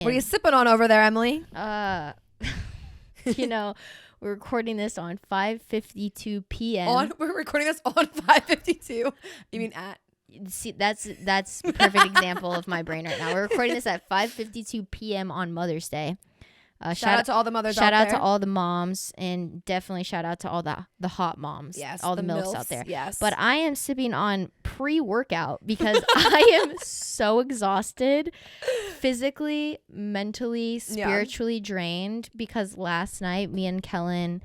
What are you sipping on over there, Emily? You know, we're recording this on 5:52 p.m. We're recording this on 5:52. You mean at? See, that's a perfect example of my brain right now. We're recording this at 5:52 p.m. on Mother's Day. Shout out to all the mothers out there. Shout out to all the moms, and definitely shout out to all the hot moms. Yes, all the milfs out there. Yes. But I am sipping on pre-workout because I am so exhausted, physically, mentally, spiritually drained, because last night me and Kellen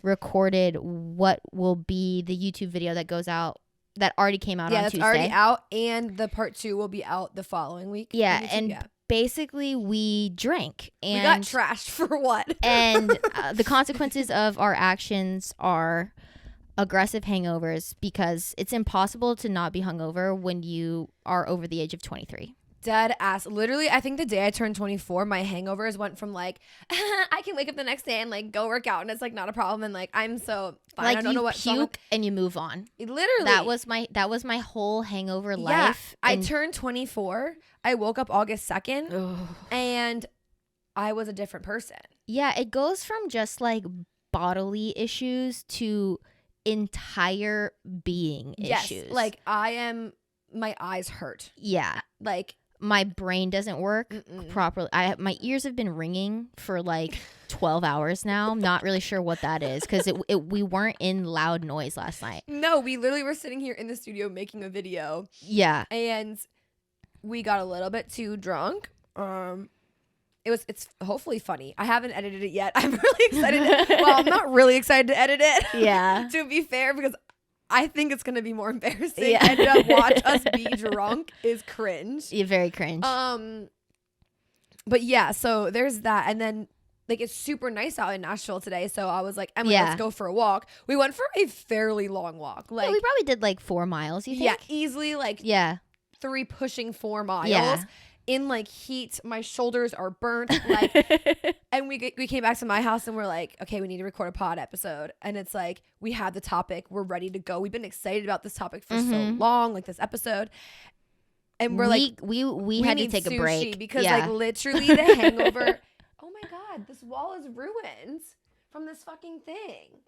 recorded what will be the YouTube video that goes out. That already came out on Tuesday. Yeah, that's already out, and the part 2 will be out the following week. Yeah, and basically we drank. And we got trashed for what? And the consequences of our actions are aggressive hangovers, because it's impossible to not be hungover when you are over the age of 23. Dead ass. Literally, I think the day I turned 24, my hangovers went from like, I can wake up the next day and like go work out, and it's like not a problem, and like I'm so fine. Like, I don't know what puke and you move on. Literally, that was my whole hangover life. I turned 24. I woke up August 2nd, and I was a different person. Yeah, it goes from just like bodily issues to entire being issues. Like my eyes hurt. Yeah, like. My brain doesn't work properly. My ears have been ringing for like 12 hours now. I'm not really sure what that is, because we weren't in loud noise last night. No, we literally were sitting here in the studio making a video. Yeah. And we got a little bit too drunk. It's hopefully funny. I haven't edited it yet. I'm really excited. Well, I'm not really excited to edit it. Yeah. To be fair, because I think it's gonna be more embarrassing. Yeah. And to watch us be drunk is cringe. Yeah, very cringe. But yeah, so there's that, and then like it's super nice out in Nashville today. So I was like, Emily, let's go for a walk. We went for a fairly long walk. Like we probably did like 4 miles. You think? Yeah, easily like 3 pushing 4 miles. Yeah. In like heat, my shoulders are burnt. Like, and we came back to my house and we're like, okay, we need to record a pod episode. And it's like, we have the topic, we're ready to go. We've been excited about this topic for so long, like this episode. And we're we had to take a break because like literally the hangover. Oh my God, this wall is ruined from this fucking thing.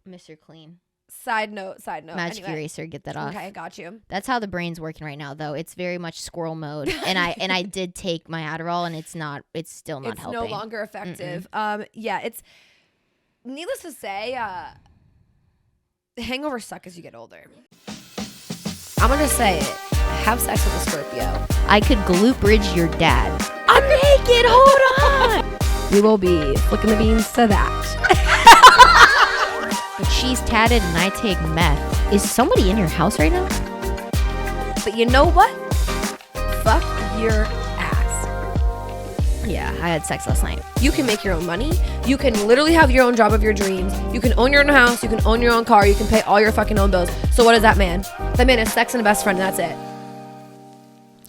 Mr. Clean. Side note. Magic eraser, get that off. Okay, I got you. That's how the brain's working right now, though. It's very much squirrel mode, and I did take my Adderall, and it's still not helping. It's no longer effective. It's needless to say, the hangovers suck as you get older. I'm gonna say it. Have sex with a Scorpio. I could glute bridge your dad. I'm naked. Hold on. We will be flicking the beans to that. But she's tatted and I take meth. Is somebody in your house right now? But you know what? Fuck your ass. Yeah, I had sex last night. You can make your own money. You can literally have your own job of your dreams. You can own your own house. You can own your own car. You can pay all your fucking own bills. So what is that man? That man is sex and a best friend, and that's it.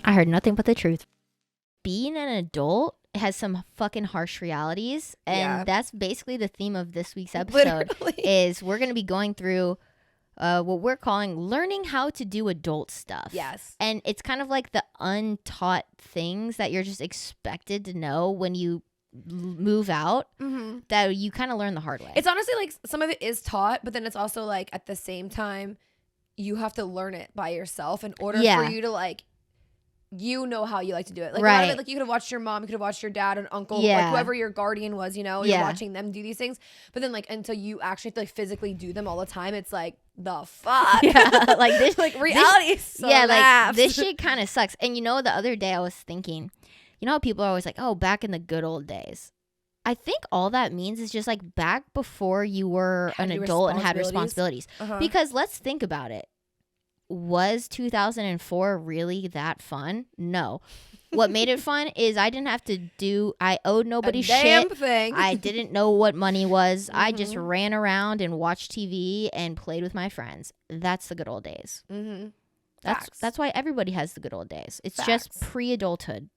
I heard nothing but the truth. Being an adult has some fucking harsh realities, and that's basically the theme of this week's episode. Literally. Is we're going to be going through what we're calling learning how to do adult stuff. Yes. And it's kind of like the untaught things that you're just expected to know when you move out, that you kind of learn the hard way. It's honestly like some of it is taught, but then it's also like at the same time you have to learn it by yourself in order for you to like, you know how you like to do it. Like, a lot of it, like you could have watched your mom, you could have watched your dad and uncle, like whoever your guardian was, you know, you're watching them do these things. But then like until you actually have to like physically do them all the time, it's like the fuck. Yeah, like this, like reality. Like this shit kind of sucks. And you know, the other day I was thinking, you know how people are always like, oh, back in the good old days. I think all that means is just like back before you were an adult and had responsibilities. Because let's think about it. Was 2004 really that fun? No. What made it fun is I owed nobody shit. Damn thing. I didn't know what money was. I just ran around and watched TV and played with my friends. That's the good old days. That's why everybody has the good old days. It's just pre-adulthood.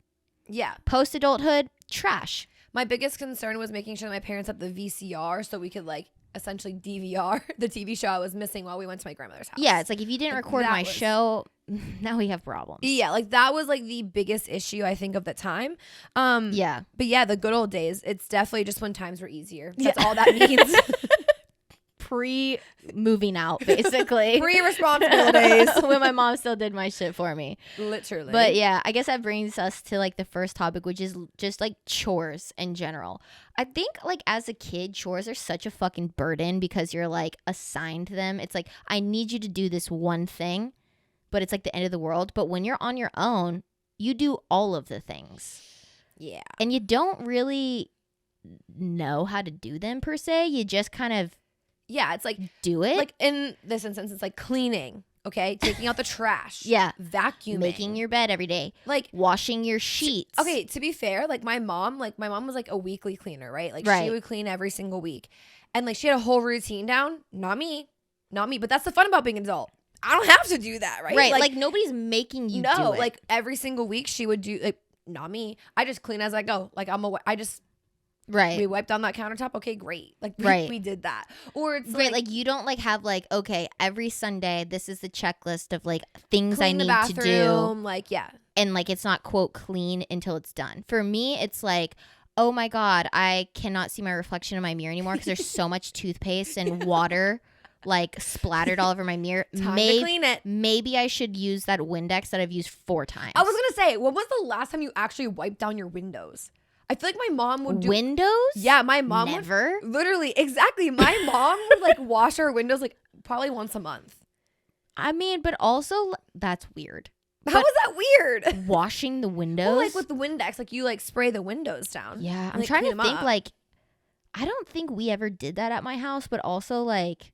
Yeah. Post-adulthood, trash. My biggest concern was making sure that my parents had the VCR so we could like essentially DVR the TV show I was missing while we went to my grandmother's house. Yeah, it's like if you didn't record my show now we have problems. Yeah, like that was like the biggest issue I think of the time. Yeah. But yeah, the good old days, it's definitely just when times were easier. That's all that means. Pre-moving out, basically. Pre-responsibilities. When my mom still did my shit for me. Literally. But yeah, I guess that brings us to like the first topic, which is just like chores in general. I think like as a kid, chores are such a fucking burden because you're like assigned them. It's like, I need you to do this one thing, but it's like the end of the world. But when you're on your own, you do all of the things. Yeah. And you don't really know how to do them per se. You just kind of it's like do it. Like in this instance, it's like cleaning, okay? Taking out the trash. Yeah. Vacuuming. Making your bed every day. Like washing your sheets. Okay, to be fair, like my mom was like a weekly cleaner, right? Like she would clean every single week. And like she had a whole routine down. Not me. But that's the fun about being an adult. I don't have to do that, right? Right. Like nobody's making you do it. Like every single week she would do, like, not me. I just clean as I go. Like we wiped down that countertop. Okay, great. Like we did that. Or it's like you don't like have like, okay, every Sunday this is the checklist of like things I need to do. Like and like it's not quote clean until it's done. For me, it's like, oh my God, I cannot see my reflection in my mirror anymore because there's so much toothpaste and water like splattered all over my mirror. Time to clean it. Maybe I should use that Windex that I've used 4 times. I was gonna say, when was the last time you actually wiped down your windows? I feel like my mom would do windows. Yeah, my mom never. Would literally, exactly. My mom would like wash our windows like probably once a month. I mean, but also that's weird. How is that weird? Washing the windows? Well, like with the Windex, like you like spray the windows down. Yeah, I'm trying to think. Like, I don't think we ever did that at my house, but also like.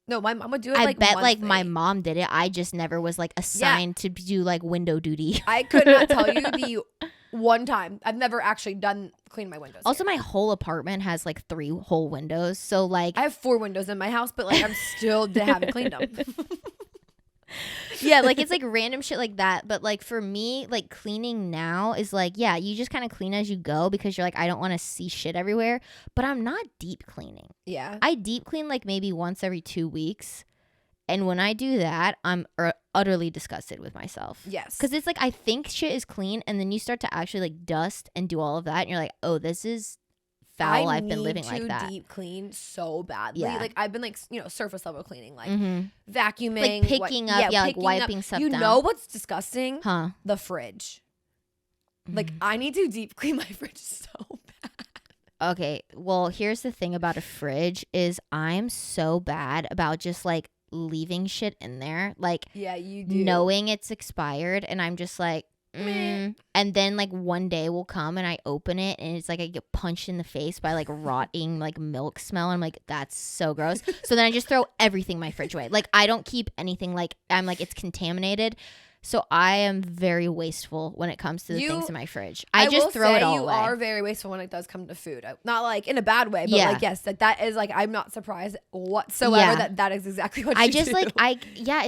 No, my mom would do it. I bet like my mom did it. I just never was like assigned to do like window duty. I could not tell you the one time. I've never actually clean my windows. Also, my whole apartment has like 3 whole windows. So like I have 4 windows in my house, but like I'm still haven't cleaned them. Yeah, like it's like random shit like that. But like for me, like cleaning now is like, yeah, you just kind of clean as you go because you're like, I don't want to see shit everywhere. But I'm not deep cleaning. Yeah. I deep clean like maybe once every 2 weeks. And when I do that, I'm utterly disgusted with myself. Yes. Because it's like I think shit is clean and then you start to actually like dust and do all of that. And you're like, oh, this is foul. I've been living like that. I need to deep clean so badly. Yeah. Like I've been like, surface level cleaning, like vacuuming. Like picking up, like wiping stuff down. You know what's disgusting? Huh? The fridge. Like I need to deep clean my fridge so bad. Okay, well, here's the thing about a fridge is I'm so bad about just like leaving shit in there. Like, yeah, you do. Knowing it's expired and I'm just like, and then like one day will come and I open it and it's like I get punched in the face by like rotting like milk smell. I'm like, that's so gross. So then I just throw everything in my fridge away. Like I don't keep anything, like I'm like it's contaminated. So I am very wasteful when it comes to the things in my fridge. I just throw it all away. You are very wasteful when it does come to food. Not like in a bad way, but like yes, that is like I'm not surprised whatsoever that is exactly what you do. It's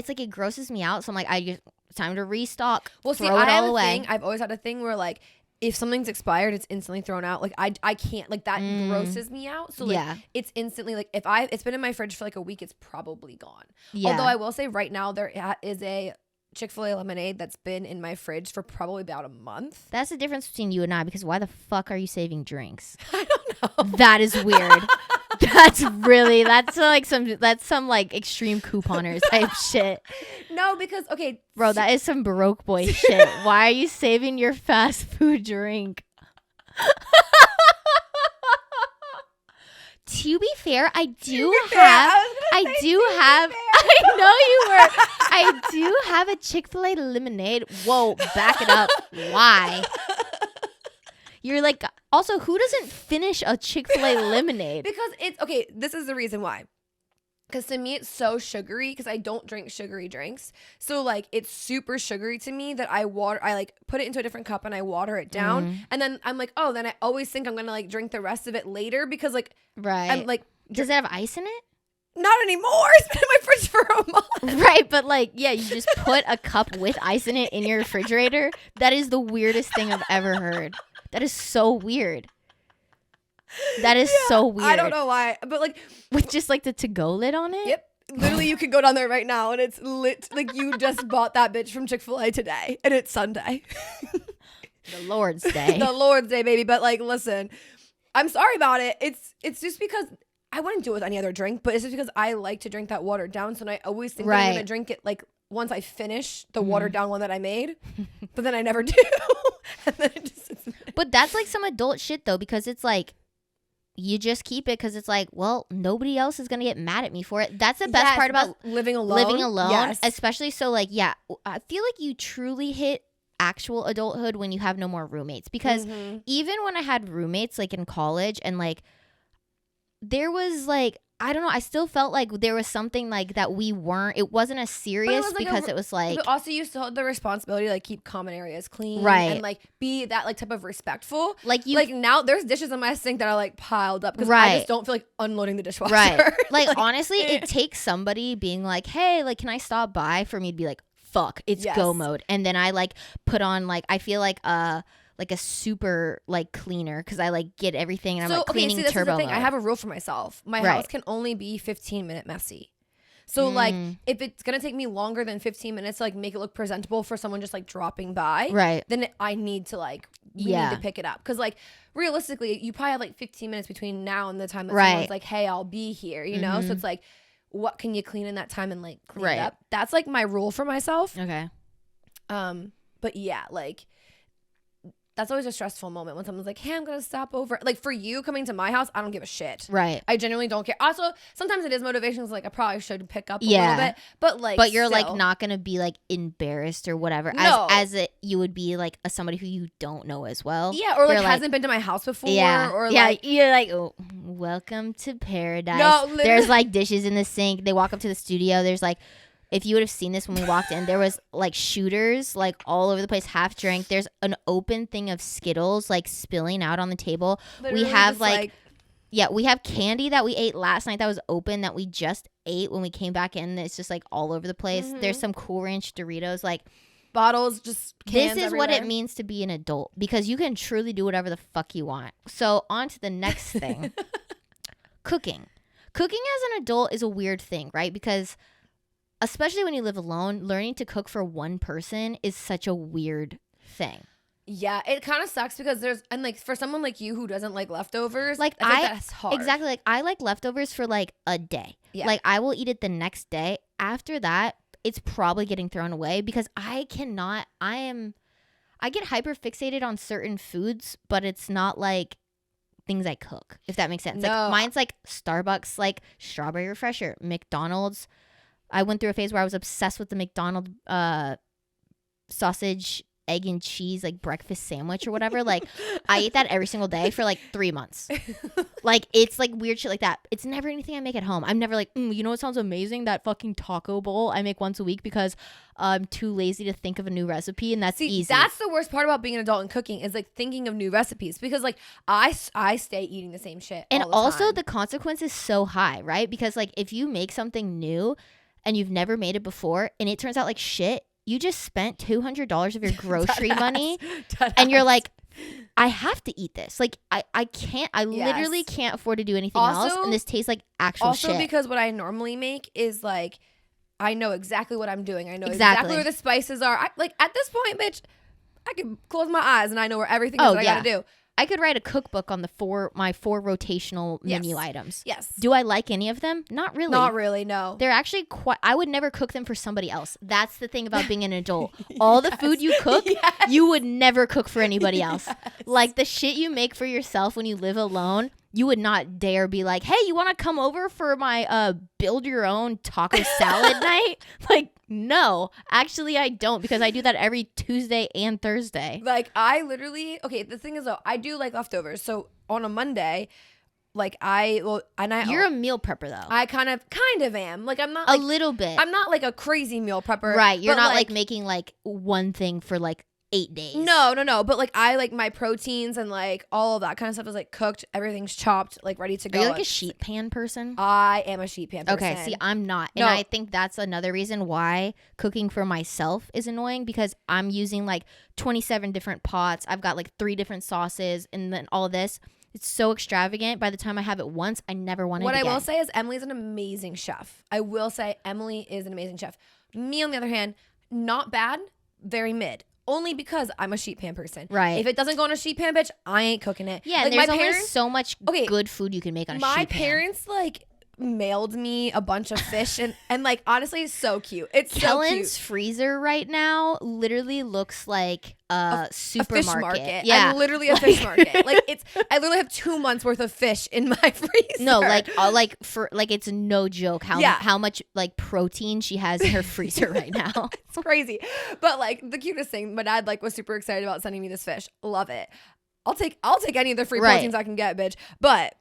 like it grosses me out. So I'm like it's time to restock. Well, throw it all away. I've always had a thing where like if something's expired, it's instantly thrown out. Like I can't, like that grosses me out. So like it's instantly like if it's been in my fridge for like a week, it's probably gone. Yeah. Although I will say right now there is a Chick-fil-A lemonade that's been in my fridge for probably about a month. That's the difference between you and I, because why the fuck are you saving drinks? I don't know. That is weird. that's some like extreme couponers type shit. No, because okay, bro, that is some Baroque boy shit. Why are you saving your fast food drink? To be fair, I do have a Chick-fil-A lemonade. Whoa, back it up. Why? You're like, also, who doesn't finish a Chick-fil-A lemonade? Because it's, okay, this is the reason why. Because to me, it's so sugary because I don't drink sugary drinks. So, like, it's super sugary to me that I like, put it into a different cup and I water it down. And then I'm like, oh, then I always think I'm going to, like, drink the rest of it later because, like, right. I'm like, does it have ice in it? Not anymore. It's been in my fridge for a month. Right, but like, yeah, you just put a cup with ice in it in your refrigerator. That is the weirdest thing I've ever heard. That is so weird. That is so weird. I don't know why, but like with just like the to-go lid on it. Yep. literally you could go down there right now and it's lit. Like you just bought that bitch from Chick-fil-A today and it's Sunday. The Lord's Day. The Lord's Day, baby. But like, listen, I'm sorry about it. It's just because I wouldn't do it with any other drink, but it's just because I like to drink that watered down. So I always think that I'm going to drink it like once I finish the watered down one that I made, but then I never do. And then it just sits there. But that's like some adult shit though, because it's like, you just keep it because it's like, well, nobody else is going to get mad at me for it. That's the best part about living alone. Yes. Especially so like, yeah, I feel like you truly hit actual adulthood when you have no more roommates, because even when I had roommates like in college and like there was like, I don't know, I still felt like there was something like that we weren't, it wasn't as serious because it was like, but also you still had the responsibility to like keep common areas clean, right, and like be that like type of respectful, like you, like now there's dishes in my sink that are like piled up because I just don't feel like unloading the dishwasher, right. Like honestly it takes somebody being like, hey, like can I stop by, for me to be like, fuck, it's go mode. And then I like put on like, I feel like a super like cleaner because I like get everything and I'm like cleaning this turbo is the thing. mode. I have a rule for myself. My house can only be 15-minute messy. So like if it's gonna take me longer than 15 minutes to like make it look presentable for someone just like dropping by, right, then I need to like we need to pick it up, because like realistically you probably have like 15 minutes between now and the time that someone's like, hey, I'll be here, you know. So it's like, what can you clean in that time and like clean it up? That's like my rule for myself. Okay. But yeah, like that's always a stressful moment when someone's like, hey, I'm gonna stop over. Like for you coming to my house, I don't give a shit. Right. I genuinely don't care. Also, sometimes it is motivations, like I probably should pick up a little bit. But you're like not gonna be like embarrassed or whatever. No. As you would be like somebody who you don't know as well. Yeah, or like hasn't been to my house before. Yeah. Or like you're like, oh, welcome to paradise. No, there's like dishes in the sink. They walk up to the studio. There's like, if you would have seen this when we walked in, there was like shooters like all over the place, half drank. There's an open thing of Skittles like spilling out on the table. Literally we have we have candy that we ate last night that was open that we just ate when we came back in. It's just like all over the place. There's some Cool Ranch Doritos, like bottles, just cans. This is what it means to be an adult, because you can truly do whatever the fuck you want. So on to the next thing. Cooking as an adult is a weird thing, right? Because especially when you live alone, learning to cook for one person is such a weird thing. Yeah, it kind of sucks because like for someone like you who doesn't like leftovers, like I think that's hard. Exactly. Like I like leftovers for like a day. Yeah. Like I will eat it the next day. After that, it's probably getting thrown away because I get hyper fixated on certain foods, but it's not like things I cook, if that makes sense. No. Like mine's like Starbucks, like strawberry refresher, McDonald's. I went through a phase where I was obsessed with the McDonald's sausage, egg and cheese, like breakfast sandwich or whatever. Like I ate that every single day for like 3 months. Like it's like weird shit like that. It's never anything I make at home. I'm never like, you know what sounds amazing? That fucking taco bowl I make once a week because I'm too lazy to think of a new recipe, and that's easy. That's the worst part about being an adult and cooking is like thinking of new recipes, because like I stay eating the same shit and all the also time. The consequence is so high, right? Because like if you make something new and you've never made it before and it turns out like shit, you just spent $200 of your grocery money and you're like, I have to eat this. Like I can't, literally can't afford to do anything else, and this tastes like actual shit. Also because what I normally make is like, I know exactly what I'm doing. I know exactly where the spices are. Like at this point, bitch, I can close my eyes and I know where everything is that I gotta do. I could write a cookbook on my four rotational menu items. Yes. Do I like any of them? Not really. Not really, no. They're actually I would never cook them for somebody else. That's the thing about being an adult. All the food you cook, you would never cook for anybody else. Like the shit you make for yourself when you live alone, you would not dare be like, hey, you want to come over for my build your own taco salad night? Like, no, actually I don't, because I do that every Tuesday and Thursday. Like I literally, okay, the thing is though, I do like leftovers. So on a Monday, like you're a meal prepper though. I kind of am. Like I'm not a little bit. I'm not like a crazy meal prepper. Right. You're not like making like one thing for like 8 days. No. But like I like my proteins and like all of that kind of stuff is like cooked. Everything's chopped, like ready to go. Are you like a sheet pan person? I am a sheet pan person. Okay, see, I'm not. And I think that's another reason why cooking for myself is annoying, because I'm using like 27 different pots. I've got like 3 different sauces and then all this. It's so extravagant. By the time I have it once, I never want it again. What I will say is Emily's an amazing chef. I will say Emily is an amazing chef. Me, on the other hand, not bad, very mid. Only because I'm a sheet pan person. Right. If it doesn't go in a sheet pan, bitch, I ain't cooking it. Yeah, like, there's only so much good food you can make on a sheet pan. My parents, like, mailed me a bunch of fish and like, honestly, it's so cute. It's Kellen's so cute. Freezer right now literally looks like a supermarket. Fish market. Yeah. I'm literally a fish market. Like, I literally have 2 months worth of fish in my freezer. No, like it's no joke how much like protein she has in her freezer right now. It's crazy. But like the cutest thing, my dad like was super excited about sending me this fish. Love it. I'll take any of the free proteins I can get, bitch. But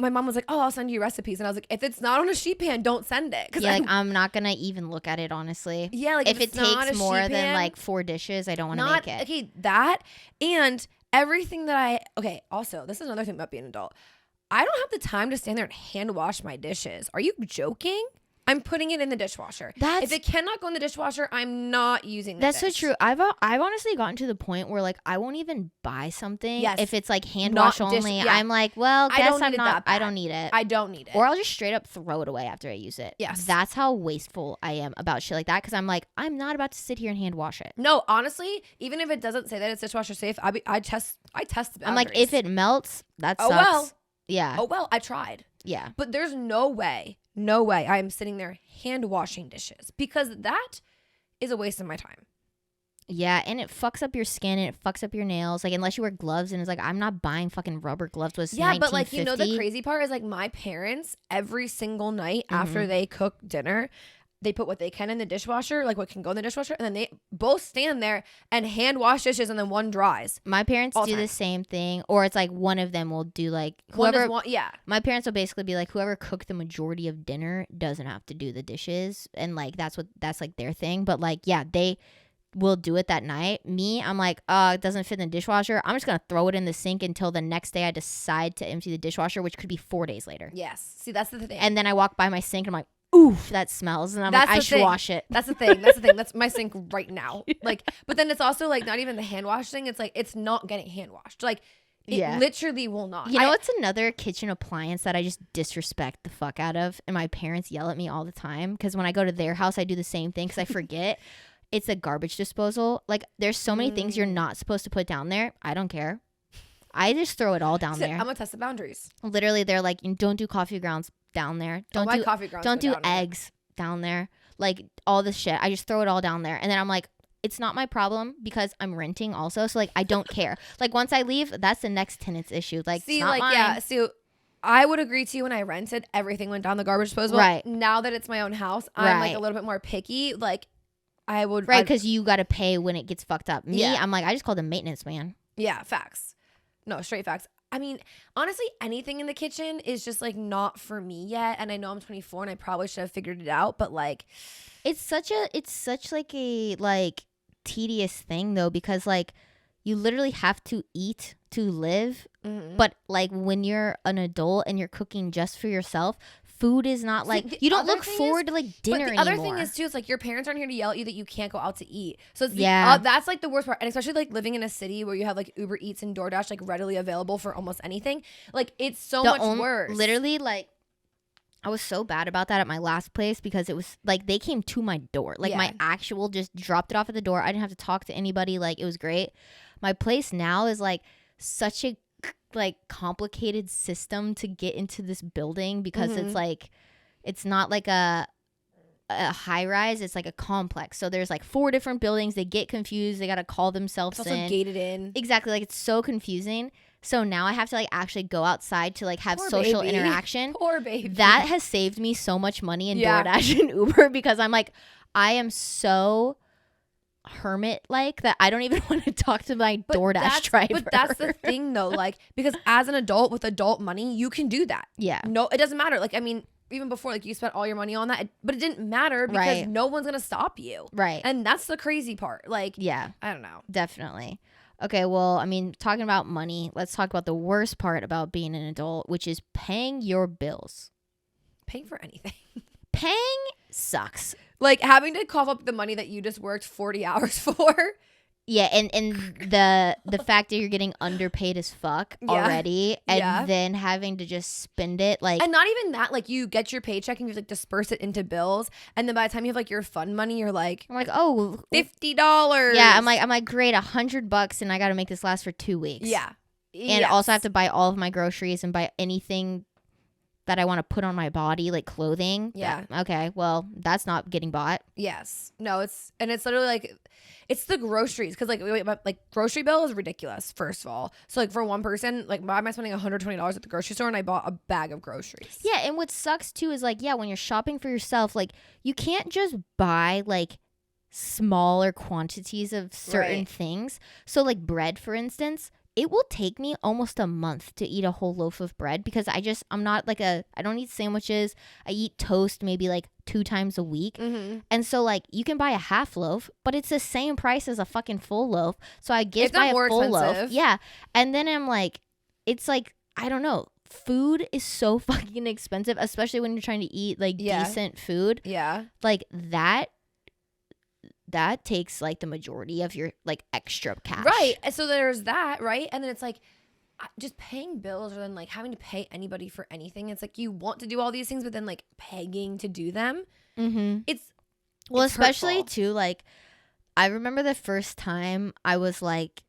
my mom was like, "Oh, I'll send you recipes," and I was like, "If it's not on a sheet pan, don't send it." Yeah, I'm not gonna even look at it, honestly. Yeah, like if it takes more than like 4 dishes, I don't want to make it. Okay, that and everything that also, this is another thing about being an adult. I don't have the time to stand there and hand wash my dishes. Are you joking? I'm putting it in the dishwasher. If it cannot go in the dishwasher, I'm not using That's so true. I've honestly gotten to the point where like I won't even buy something if it's like hand wash only. Yeah. I'm like, well, I don't need it. I don't need it. Or I'll just straight up throw it away after I use it. Yes. That's how wasteful I am about shit like that, because I'm like, I'm not about to sit here and hand wash it. No, honestly, even if it doesn't say that it's dishwasher safe, I test the boundaries. I'm like, if it melts, that sucks. Well. Yeah. Oh well, I tried. Yeah. But there's no way I am sitting there hand washing dishes, because that is a waste of my time. Yeah, and it fucks up your skin and it fucks up your nails. Like, unless you wear gloves, and it's like, I'm not buying fucking rubber gloves with 1950. But like, you know, the crazy part is like my parents, every single night after they cook dinner, they put what they can in the dishwasher, like what can go in the dishwasher, and then they both stand there and hand wash dishes, and then one dries. My parents do the same thing, or it's like one of them will do like whoever. My parents will basically be like, whoever cooked the majority of dinner doesn't have to do the dishes, and like that's like their thing. But like, yeah, they will do it that night. Me, I'm like, it doesn't fit in the dishwasher. I'm just gonna throw it in the sink until the next day I decide to empty the dishwasher, which could be 4 days later. Yes, see, that's the thing. And then I walk by my sink and I'm like, oof, that smells, and I'm like, I should wash it. That's the thing. That's my sink right now. Like, but then it's also like not even the hand wash thing. It's like it's not getting hand washed. Like, it literally will not. You know, it's another kitchen appliance that I just disrespect the fuck out of, and my parents yell at me all the time because when I go to their house, I do the same thing because I forget. It's a garbage disposal. Like, there's so many things you're not supposed to put down there. I don't care. I just throw it all down there. I'm gonna test the boundaries. Literally, they're like, don't do coffee grounds down there. Don't do eggs down there. Like, all this shit. I just throw it all down there. And then I'm like, it's not my problem because I'm renting also. So like, I don't care. Like, once I leave, that's the next tenant's issue. Like, see, it's not mine. Yeah. So I would agree to you. When I rented, everything went down the garbage disposal. Right. Now that it's my own house, I'm like a little bit more picky. Like, I would. Right. Because you got to pay when it gets fucked up. Me, I'm like, I just call the maintenance man. Yeah. Facts. No, straight facts. I mean, honestly, anything in the kitchen is just like not for me yet. And I know I'm 24 and I probably should have figured it out, but like, it's such like a like tedious thing though, because like you literally have to eat to live. Mm-hmm. But like when you're an adult and you're cooking just for yourself, food is not like, you don't look forward to like dinner anymore. The other thing is too, it's like your parents aren't here to yell at you that you can't go out to eat. So it's that's like the worst part. And especially like living in a city where you have like Uber Eats and DoorDash like readily available for almost anything. Like, it's so much worse. Literally, like, I was so bad about that at my last place because it was like they came to my door. Like, my actual just dropped it off at the door. I didn't have to talk to anybody. Like, it was great. My place now is like such a like complicated system to get into this building because it's like, it's not like a high rise, it's like a complex. So there's like 4 different buildings. They get confused. They got to call themselves it's also gated in. Exactly. Like, it's so confusing. So now I have to like actually go outside to like have social interaction. Poor baby. That has saved me so much money in DoorDash and Uber because I'm like, I am so hermit like that I don't even want to talk to my DoorDash driver. But that's the thing though, like, because as an adult with adult money, you can do that. Yeah. No, it doesn't matter. Like, I mean, even before, like, you spent all your money on that, but it didn't matter because no one's gonna stop you. Right. And that's the crazy part. Like, yeah, I don't know. Definitely. Okay, well, I mean, talking about money, let's talk about the worst part about being an adult, which is paying your bills. Paying for anything. Paying sucks. Like, having to cough up the money that you just worked 40 hours for Yeah, and the fact that you're getting underpaid as fuck already, and then having to just spend it like, and not even that, like you get your paycheck and you like disperse it into bills, and then by the time you have like your fund money, you're like, I'm like, oh, $50. Yeah, I'm like, great, $100, and I got to make this last for 2 weeks. Yeah, and also have to buy all of my groceries and buy anything that I want to put on my body, like clothing. Yeah. Okay, well, that's not getting bought. Yes. No, it's literally like, it's the groceries, because like grocery bill is ridiculous, first of all. So like for one person, like why am I spending $120 at the grocery store and I bought a bag of groceries? Yeah, and what sucks too is like, when you're shopping for yourself, like you can't just buy like smaller quantities of certain things. So like bread, for instance, it will take me almost a month to eat a whole loaf of bread, because I'm not like I don't eat sandwiches. I eat toast maybe like 2 times a week. Mm-hmm. And so like you can buy a half loaf, but it's the same price as a fucking full loaf. So I guess buy a full expensive. Loaf. Yeah. And then I'm like, it's like, I don't know. Food is so fucking expensive, especially when you're trying to eat like decent food. Yeah. Like that takes like the majority of your like extra cash. Right. So there's that, right? And then it's like just paying bills, or then like having to pay anybody for anything. It's like you want to do all these things, but then like begging to do them. Mm-hmm. It's especially hurtful. too, like I remember the first time I was like,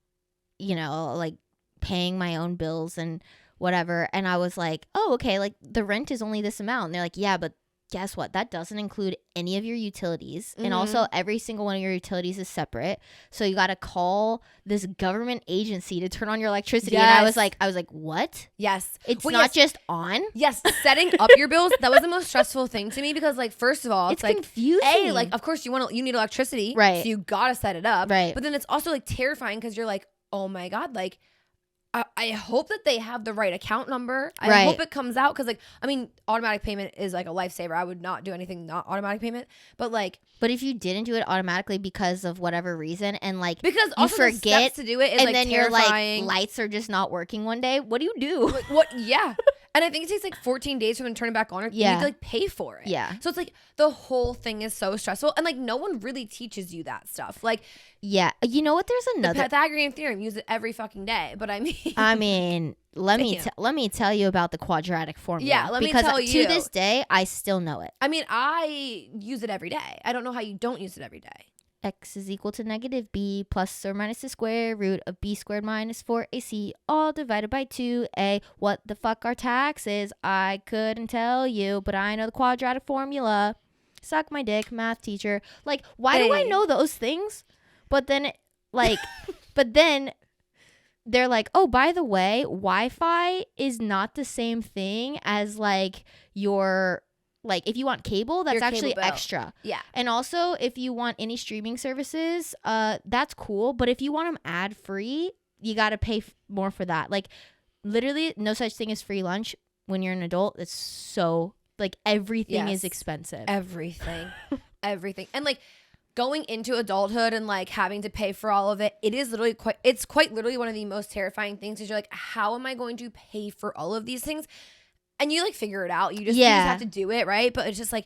like paying my own bills and whatever, and I was like, oh, okay, like the rent is only this amount, and they're like, yeah, but guess what? That doesn't include any of your utilities. Mm-hmm. And also every single one of your utilities is separate. So you got to call this government agency to turn on your electricity. Yes. And I was like, what? Yes. It's not just on? Yes. Setting up your bills. That was the most stressful thing to me, because like, first of all, it's like confusing. A, like, of course you need electricity. Right. So you got to set it up. Right. But then it's also like terrifying, because you're like, oh my God, like, I hope that they have the right account number. I hope it comes out, because like, I mean, automatic payment is like a lifesaver. I would not do anything not automatic payment, but like, but if you didn't do it automatically because of whatever reason, and like because you also forget the steps to do it is, and like, then terrifying. Your like lights are just not working one day, what do you do? Like, what? Yeah. And I think it takes like 14 days for them to turn it back on, or you need to like pay for it. Yeah. So it's like the whole thing is so stressful, and like no one really teaches you that stuff. Like, yeah, you know what? There's another the Pythagorean theorem. Use it every fucking day. But I mean, let me tell you about the quadratic formula. Yeah, let me tell you. To this day, I still know it. I mean, I use it every day. I don't know how you don't use it every day. X is equal to negative b plus or minus the square root of b squared minus 4ac all divided by 2a. What the fuck are taxes? I couldn't tell you, but I know the quadratic formula. Suck my dick, math teacher. Like, why do I know those things? But then, like, but then they're like, oh, by the way, Wi-Fi is not the same thing as like your... Like, if you want cable, that's actually extra. Yeah. And also, if you want any streaming services, that's cool. But if you want them ad-free, you got to pay more for that. Like, literally, no such thing as free lunch when you're an adult. It's so, like, everything is expensive. Everything. Everything. And, like, going into adulthood and, like, having to pay for all of it, it's quite literally one of the most terrifying things, is you're like, how am I going to pay for all of these things? And you like figure it out. You just have to do it, right? But it's just like,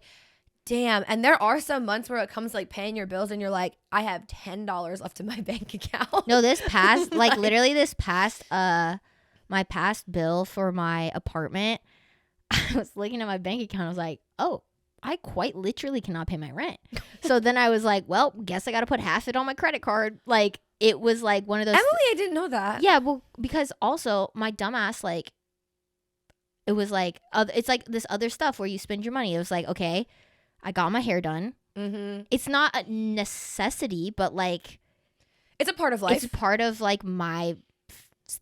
damn. And there are some months where it comes to like paying your bills and you're like, I have $10 left in my bank account. No, this past, like literally this past, my past bill for my apartment, I was looking at my bank account. I was like, oh, I quite literally cannot pay my rent. So then I was like, well, guess I got to put half it on my credit card. Like, it was like one of those. Emily, I didn't know that. Yeah, well, because also my dumbass, like, it was like, it's like this other stuff where you spend your money. It was like, okay, I got my hair done. Mm-hmm. It's not a necessity, but like, it's a part of life. It's part of like my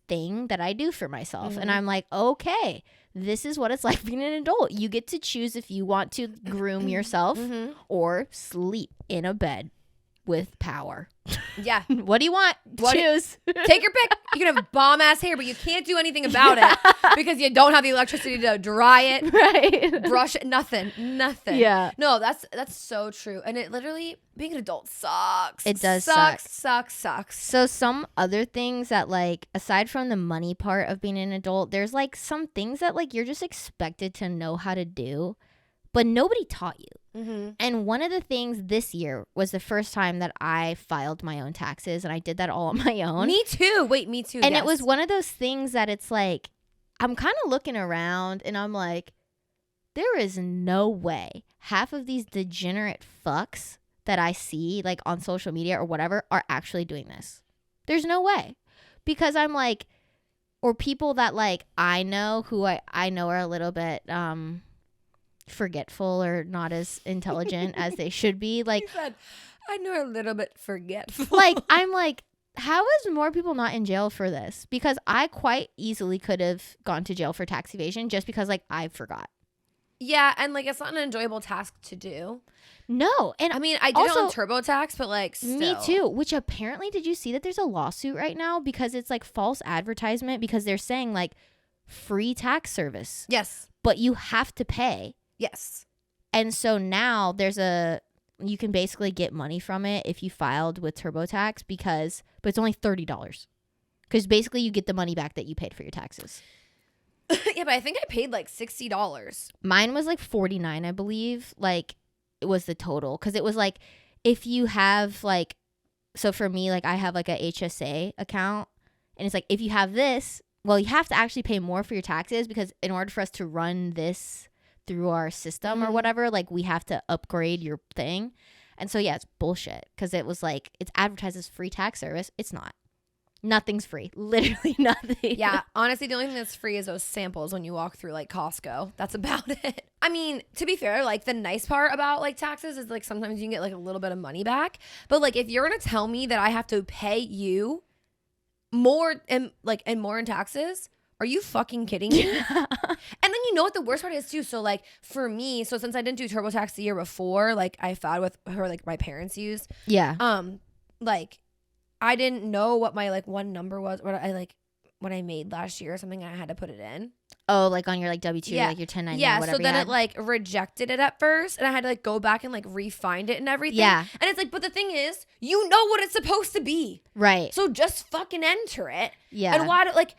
thing that I do for myself. Mm-hmm. And I'm like, okay, this is what it's like being an adult. You get to choose if you want to groom yourself or sleep in a bed with power. Yeah. What do you want? Choose. Take your pick. You can have bomb ass hair, but you can't do anything about it because you don't have the electricity to dry it, right? Brush it. Nothing. Yeah. No, that's so true. And it literally, being an adult sucks. It does sucks. So some other things that, like, aside from the money part of being an adult, there's like some things that like you're just expected to know how to do, but nobody taught you. And one of the things this year was the first time that I filed my own taxes, and I did that all on my own. Me too. Wait, me too. And it was one of those things that it's like, I'm kind of looking around and I'm like, there is no way half of these degenerate fucks that I see like on social media or whatever are actually doing this. There's no way. Because I'm like, or people that like I know who I know are a little bit forgetful or not as intelligent as they should be. Like, you said, I know a little bit forgetful. Like, I'm like, how is more people not in jail for this? Because I quite easily could have gone to jail for tax evasion just because like I forgot. Yeah, and like it's not an enjoyable task to do. No, and I mean I did also, it on TurboTax, but like still. Me too. Which apparently, did you see that there's a lawsuit right now because it's like false advertisement because they're saying like free tax service. Yes, but you have to pay. Yes, and so now you can basically get money from it if you filed with TurboTax but it's only $30 because basically you get the money back that you paid for your taxes. Yeah, but I think I paid like $60. Mine was like $49, I believe. Like it was the total because it was like if you have like, so for me, like I have like a HSA account and it's like if you have this, well, you have to actually pay more for your taxes because in order for us to run this through our system or whatever, like we have to upgrade your thing. And so yeah, it's bullshit because it was like it's advertised as free tax service. It's not. Nothing's free. Literally nothing. Yeah. Honestly, the only thing that's free is those samples when you walk through like Costco. That's about it. I mean, to be fair, like the nice part about like taxes is like sometimes you can get like a little bit of money back. But like if you're going to tell me that I have to pay you more and more in taxes, are you fucking kidding me? And then you know what the worst part is too? So like for me, so since I didn't do TurboTax the year before, like I filed with her, like my parents used. Yeah. Like I didn't know what my like one number was, what I made last year or something. I had to put it in. Oh, like on your like W-2, like your 1099, yeah. whatever. So then it like rejected it at first, and I had to like go back and like re-find it and everything. Yeah. And it's like, but the thing is, you know what it's supposed to be, right? So just fucking enter it. Yeah. And why do like?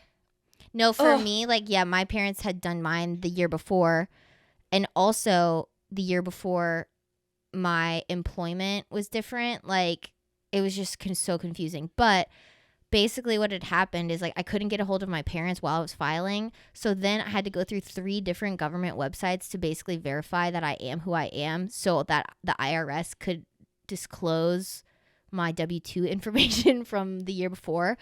No, for me, like yeah, my parents had done mine the year before, and also the year before, my employment was different. Like it was just so confusing, but. Basically what had happened is like I couldn't get a hold of my parents while I was filing. So then I had to go through 3 different government websites to basically verify that I am who I am so that the IRS could disclose my W-2 information from the year before.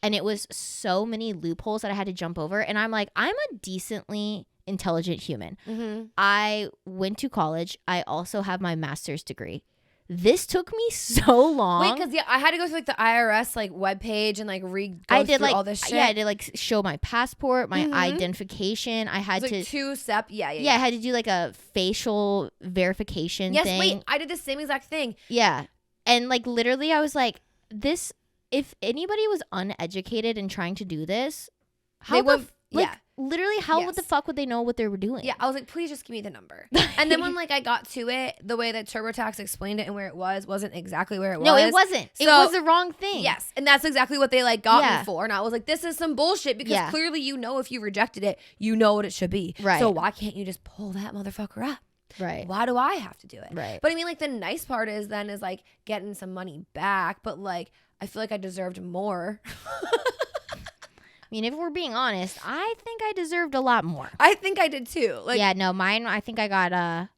And it was so many loopholes that I had to jump over. And I'm like, I'm a decently intelligent human. Mm-hmm. I went to college. I also have my master's degree. This took me so long. Wait, because I had to go through like the IRS like webpage and like go through like all this shit. Yeah, I did like show my passport, my identification. I had to like 2-step. Yeah. I had to do like a facial verification thing. Yes, wait, I did the same exact thing. Yeah, and like literally, I was like, this. If anybody was uneducated and trying to do this, how literally, how the fuck would they know what they were doing? Yeah, I was like, please just give me the number. And then when like I got to it, the way that TurboTax explained it and where it wasn't exactly where it was. No, it wasn't. So, it was the wrong thing. Yes, and that's exactly what they like got me for. And I was like, this is some bullshit because clearly you know if you rejected it, you know what it should be. Right. So why can't you just pull that motherfucker up? Right. Why do I have to do it? Right. But I mean, like the nice part is like getting some money back, but like I feel like I deserved more. I mean, if we're being honest, I think I deserved a lot more. I think I did too. Like, yeah, no, mine. I think I got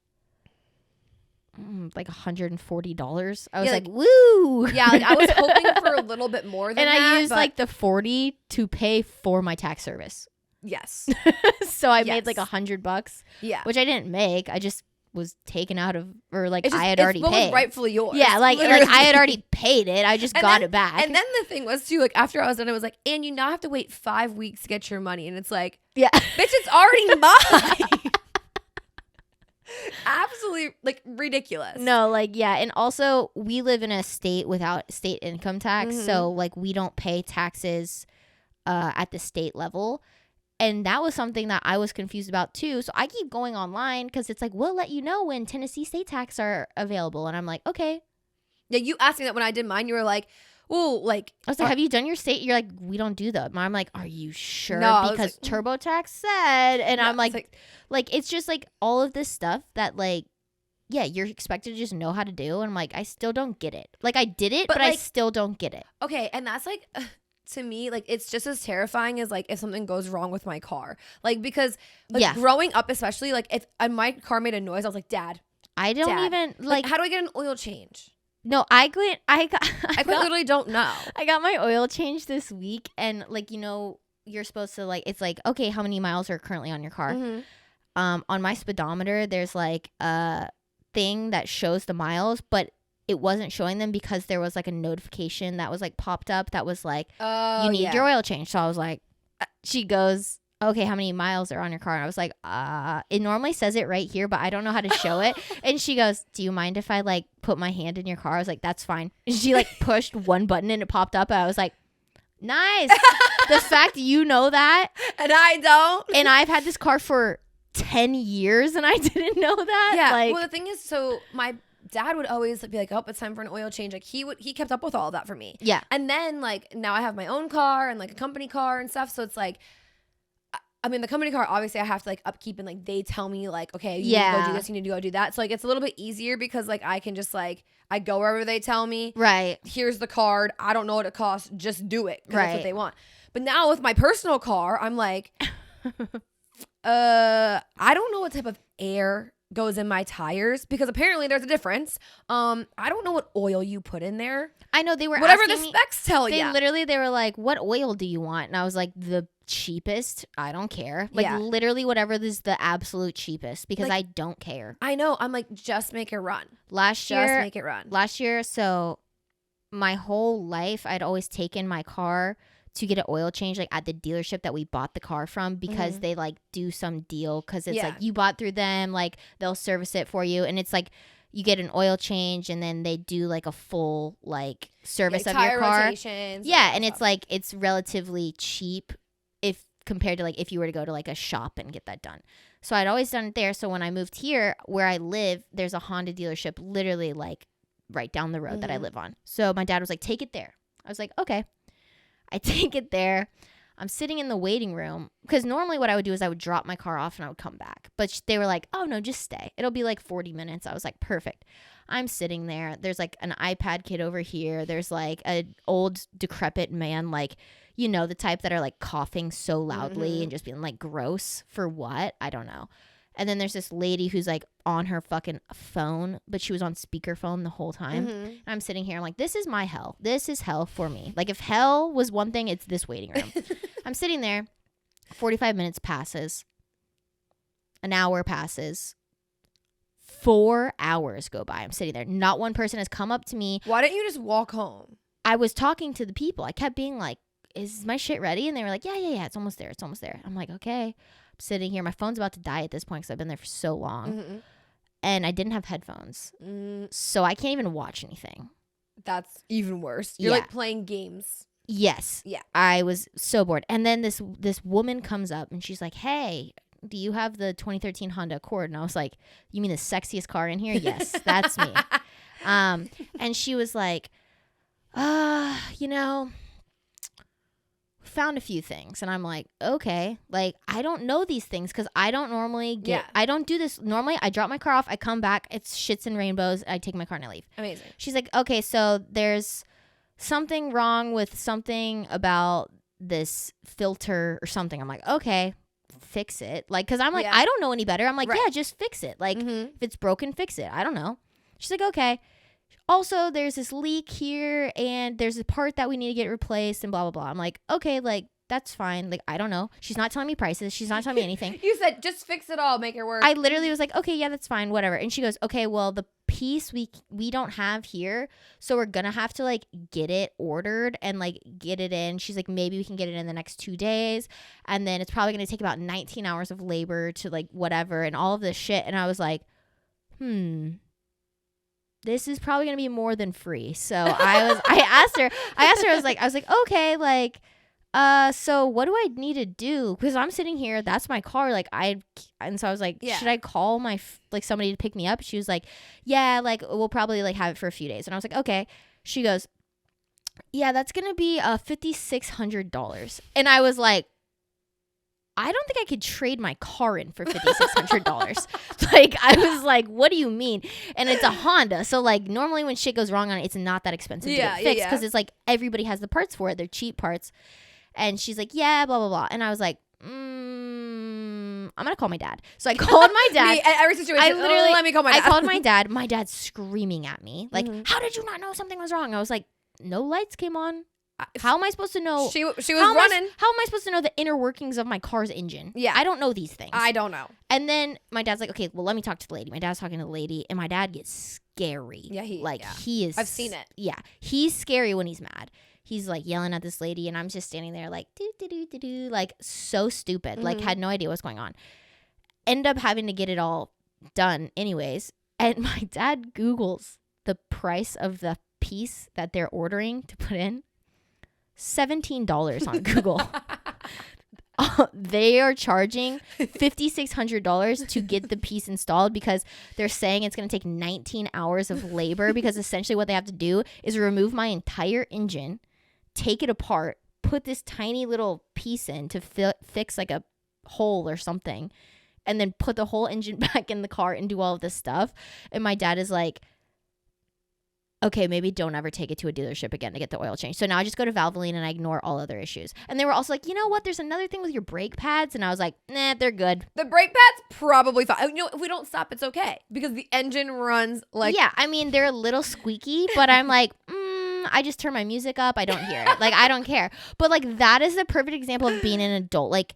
like $140. I was like, woo. Yeah, like I was hoping for a little bit more than and that. I used like the $40 to pay for my tax service. Yes. So I made like $100. Yeah, which I didn't make. I just was taken out of, or like I had already what paid. Was rightfully yours. Yeah, like I had already paid it. I just got it back. And then the thing was too, like after I was done, it was like, and you now have to wait 5 weeks to get your money, and it's like, yeah, bitch, it's already mine. Absolutely like ridiculous. No, like yeah, and also we live in a state without state income tax, so like we don't pay taxes at the state level. And that was something that I was confused about too. So I keep going online because it's like, we'll let you know when Tennessee state tax are available. And I'm like, okay. Yeah, you asked me that when I did mine. You were like, oh, like. I was like, have you done your state? You're like, we don't do that. I'm like, are you sure? No, because like, TurboTax said. And I'm like, it's just like all of this stuff that like yeah, you're expected to just know how to do. And I'm like, I still don't get it. Like, I did it, but like, I still don't get it. Okay, and that's like, to me, like, it's just as terrifying as like if something goes wrong with my car. Like, because like growing up, especially, like if my car made a noise, I was like, Dad, I don't even like, how do I get an oil change? No, I literally don't know. I got my oil change this week, and like, you know, you're supposed to like, it's like, okay, how many miles are currently on your car? Mm-hmm. On my speedometer, there's like a thing that shows the miles, but it wasn't showing them because there was like a notification that was like popped up that was like, you need your oil change. So I was like, she goes, okay, how many miles are on your car? And I was like, it normally says it right here, but I don't know how to show it. And she goes, do you mind if I like put my hand in your car? I was like, that's fine. And she like pushed one button and it popped up. And I was like, nice. The fact you know that. And I don't. And I've had this car for 10 years and I didn't know that. Yeah. Like, well, the thing is, so my dad would always be like, oh, it's time for an oil change. Like he kept up with all of that for me. Yeah. And then like now I have my own car and like a company car and stuff. So it's like, I mean, the company car, obviously I have to like upkeep and like they tell me like, okay, you need to go do this, you need to go do that. So like it's a little bit easier because like I can just like, I go wherever they tell me. Right. Here's the card. I don't know what it costs. Just do it. Right. That's what they want. But now with my personal car, I'm like, I don't know what type of air goes in my tires because apparently there's a difference. I don't know what oil you put in there. I know they were whatever the specs tell you. They were like, what oil do you want? And I was like, the cheapest. I don't care. Like literally whatever is the absolute cheapest because like, I don't care. I know. I'm like, just make it run. Last year, so my whole life I'd always taken my car to get an oil change like at the dealership that we bought the car from because they like do some deal because it's like you bought through them, like they'll service it for you, and it's like you get an oil change and then they do like a full like service of your car. Rotations, and it's like it's relatively cheap if compared to like if you were to go to like a shop and get that done. So I'd always done it there. So when I moved here where I live, there's a Honda dealership literally like right down the road that I live on. So my dad was like, take it there. I was like, okay. I take it there. I'm sitting in the waiting room because normally what I would do is I would drop my car off and I would come back. But they were like, oh, no, just stay. It'll be like 40 minutes. I was like, perfect. I'm sitting there. There's like an iPad kid over here. There's like an old decrepit man, like, you know, the type that are like coughing so loudly and just being like gross for what? I don't know. And then there's this lady who's like on her fucking phone, but she was on speakerphone the whole time. And I'm sitting here. I'm like, this is my hell. This is hell for me. Like if hell was one thing, it's this waiting room. I'm sitting there. 45 minutes passes. An hour passes. 4 hours go by. I'm sitting there. Not one person has come up to me. Why didn't you just walk home? I was talking to the people. I kept being like, is my shit ready? And they were like, yeah. It's almost there. It's almost there. I'm like, okay. Sitting here, my phone's about to die at this point because I've been there for so long, and I didn't have headphones, so I can't even watch anything. That's even worse. You're like playing games. Yes. Yeah. I was so bored, and then this woman comes up and she's like, "Hey, do you have the 2013 Honda Accord?" And I was like, "You mean the sexiest car in here?" Yes, that's me. And she was like, you know, found a few things. And I'm like, okay, like I don't know these things because I don't normally get I don't do this normally. I drop my car off, I come back, it's shits and rainbows, I take my car and I leave. Amazing. She's like, okay, so there's something wrong with something about this filter or something. I'm like, okay, fix it. Like, because I'm like, I don't know any better. I'm like, yeah, just fix it. Like if it's broken, fix it. I don't know. She's like, okay. Also, there's this leak here and there's a part that we need to get replaced and blah, blah, blah. I'm like, okay, like, that's fine. Like, I don't know. She's not telling me prices. She's not telling me anything. You said, just fix it all, make it work. I literally was like, okay, yeah, that's fine, whatever. And she goes, okay, well, the piece we don't have here, so we're gonna have to, like, get it ordered and, like, get it in. She's like, maybe we can get it in the next 2 days. And then it's probably gonna take about 19 hours of labor to, like, whatever and all of this shit. And I was like, this is probably gonna be more than free. So I asked her, I was like, okay, like, so what do I need to do? Because I'm sitting here, that's my car. Like and so I was like, should I call like somebody to pick me up? She was like, yeah, like we'll probably like have it for a few days. And I was like, okay. She goes, yeah, that's gonna be $5,600. And I was like, I don't think I could trade my car in for $5,600. Like, I was like, what do you mean? And it's a Honda. So, like, normally when shit goes wrong on it, it's not that expensive to get fixed because it's like everybody has the parts for it. They're cheap parts. And she's like, yeah, blah, blah, blah. And I was like, I'm going to call my dad. So I called my dad. Me, every situation, let me call my dad. I called my dad. My dad's screaming at me. Like, how did you not know something was wrong? I was like, no lights came on. How am I supposed to know? She was running. How am I supposed to know the inner workings of my car's engine? Yeah. I don't know these things. I don't know. And then my dad's like, okay, well, let me talk to the lady. My dad's talking to the lady, and my dad gets scary. Yeah, he is. I've seen it. Yeah. He's scary when he's mad. He's like yelling at this lady, and I'm just standing there like, do, like so stupid. Like, had no idea what's going on. End up having to get it all done anyways. And my dad Googles the price of the piece that they're ordering to put in. $17 on Google. They are charging $5,600 to get the piece installed because they're saying it's going to take 19 hours of labor because essentially what they have to do is remove my entire engine, take it apart, put this tiny little piece in to fix like a hole or something, and then put the whole engine back in the car and do all of this stuff. And my dad is like, okay, maybe don't ever take it to a dealership again to get the oil change. So now I just go to Valvoline and I ignore all other issues. And they were also like, you know what? There's another thing with your brake pads. And I was like, nah, they're good. The brake pads probably fine. You know, if we don't stop, it's okay. Because the engine runs like... Yeah, I mean, they're a little squeaky, but I'm like, I just turn my music up. I don't hear it. Like, I don't care. But like, that is the perfect example of being an adult. Like,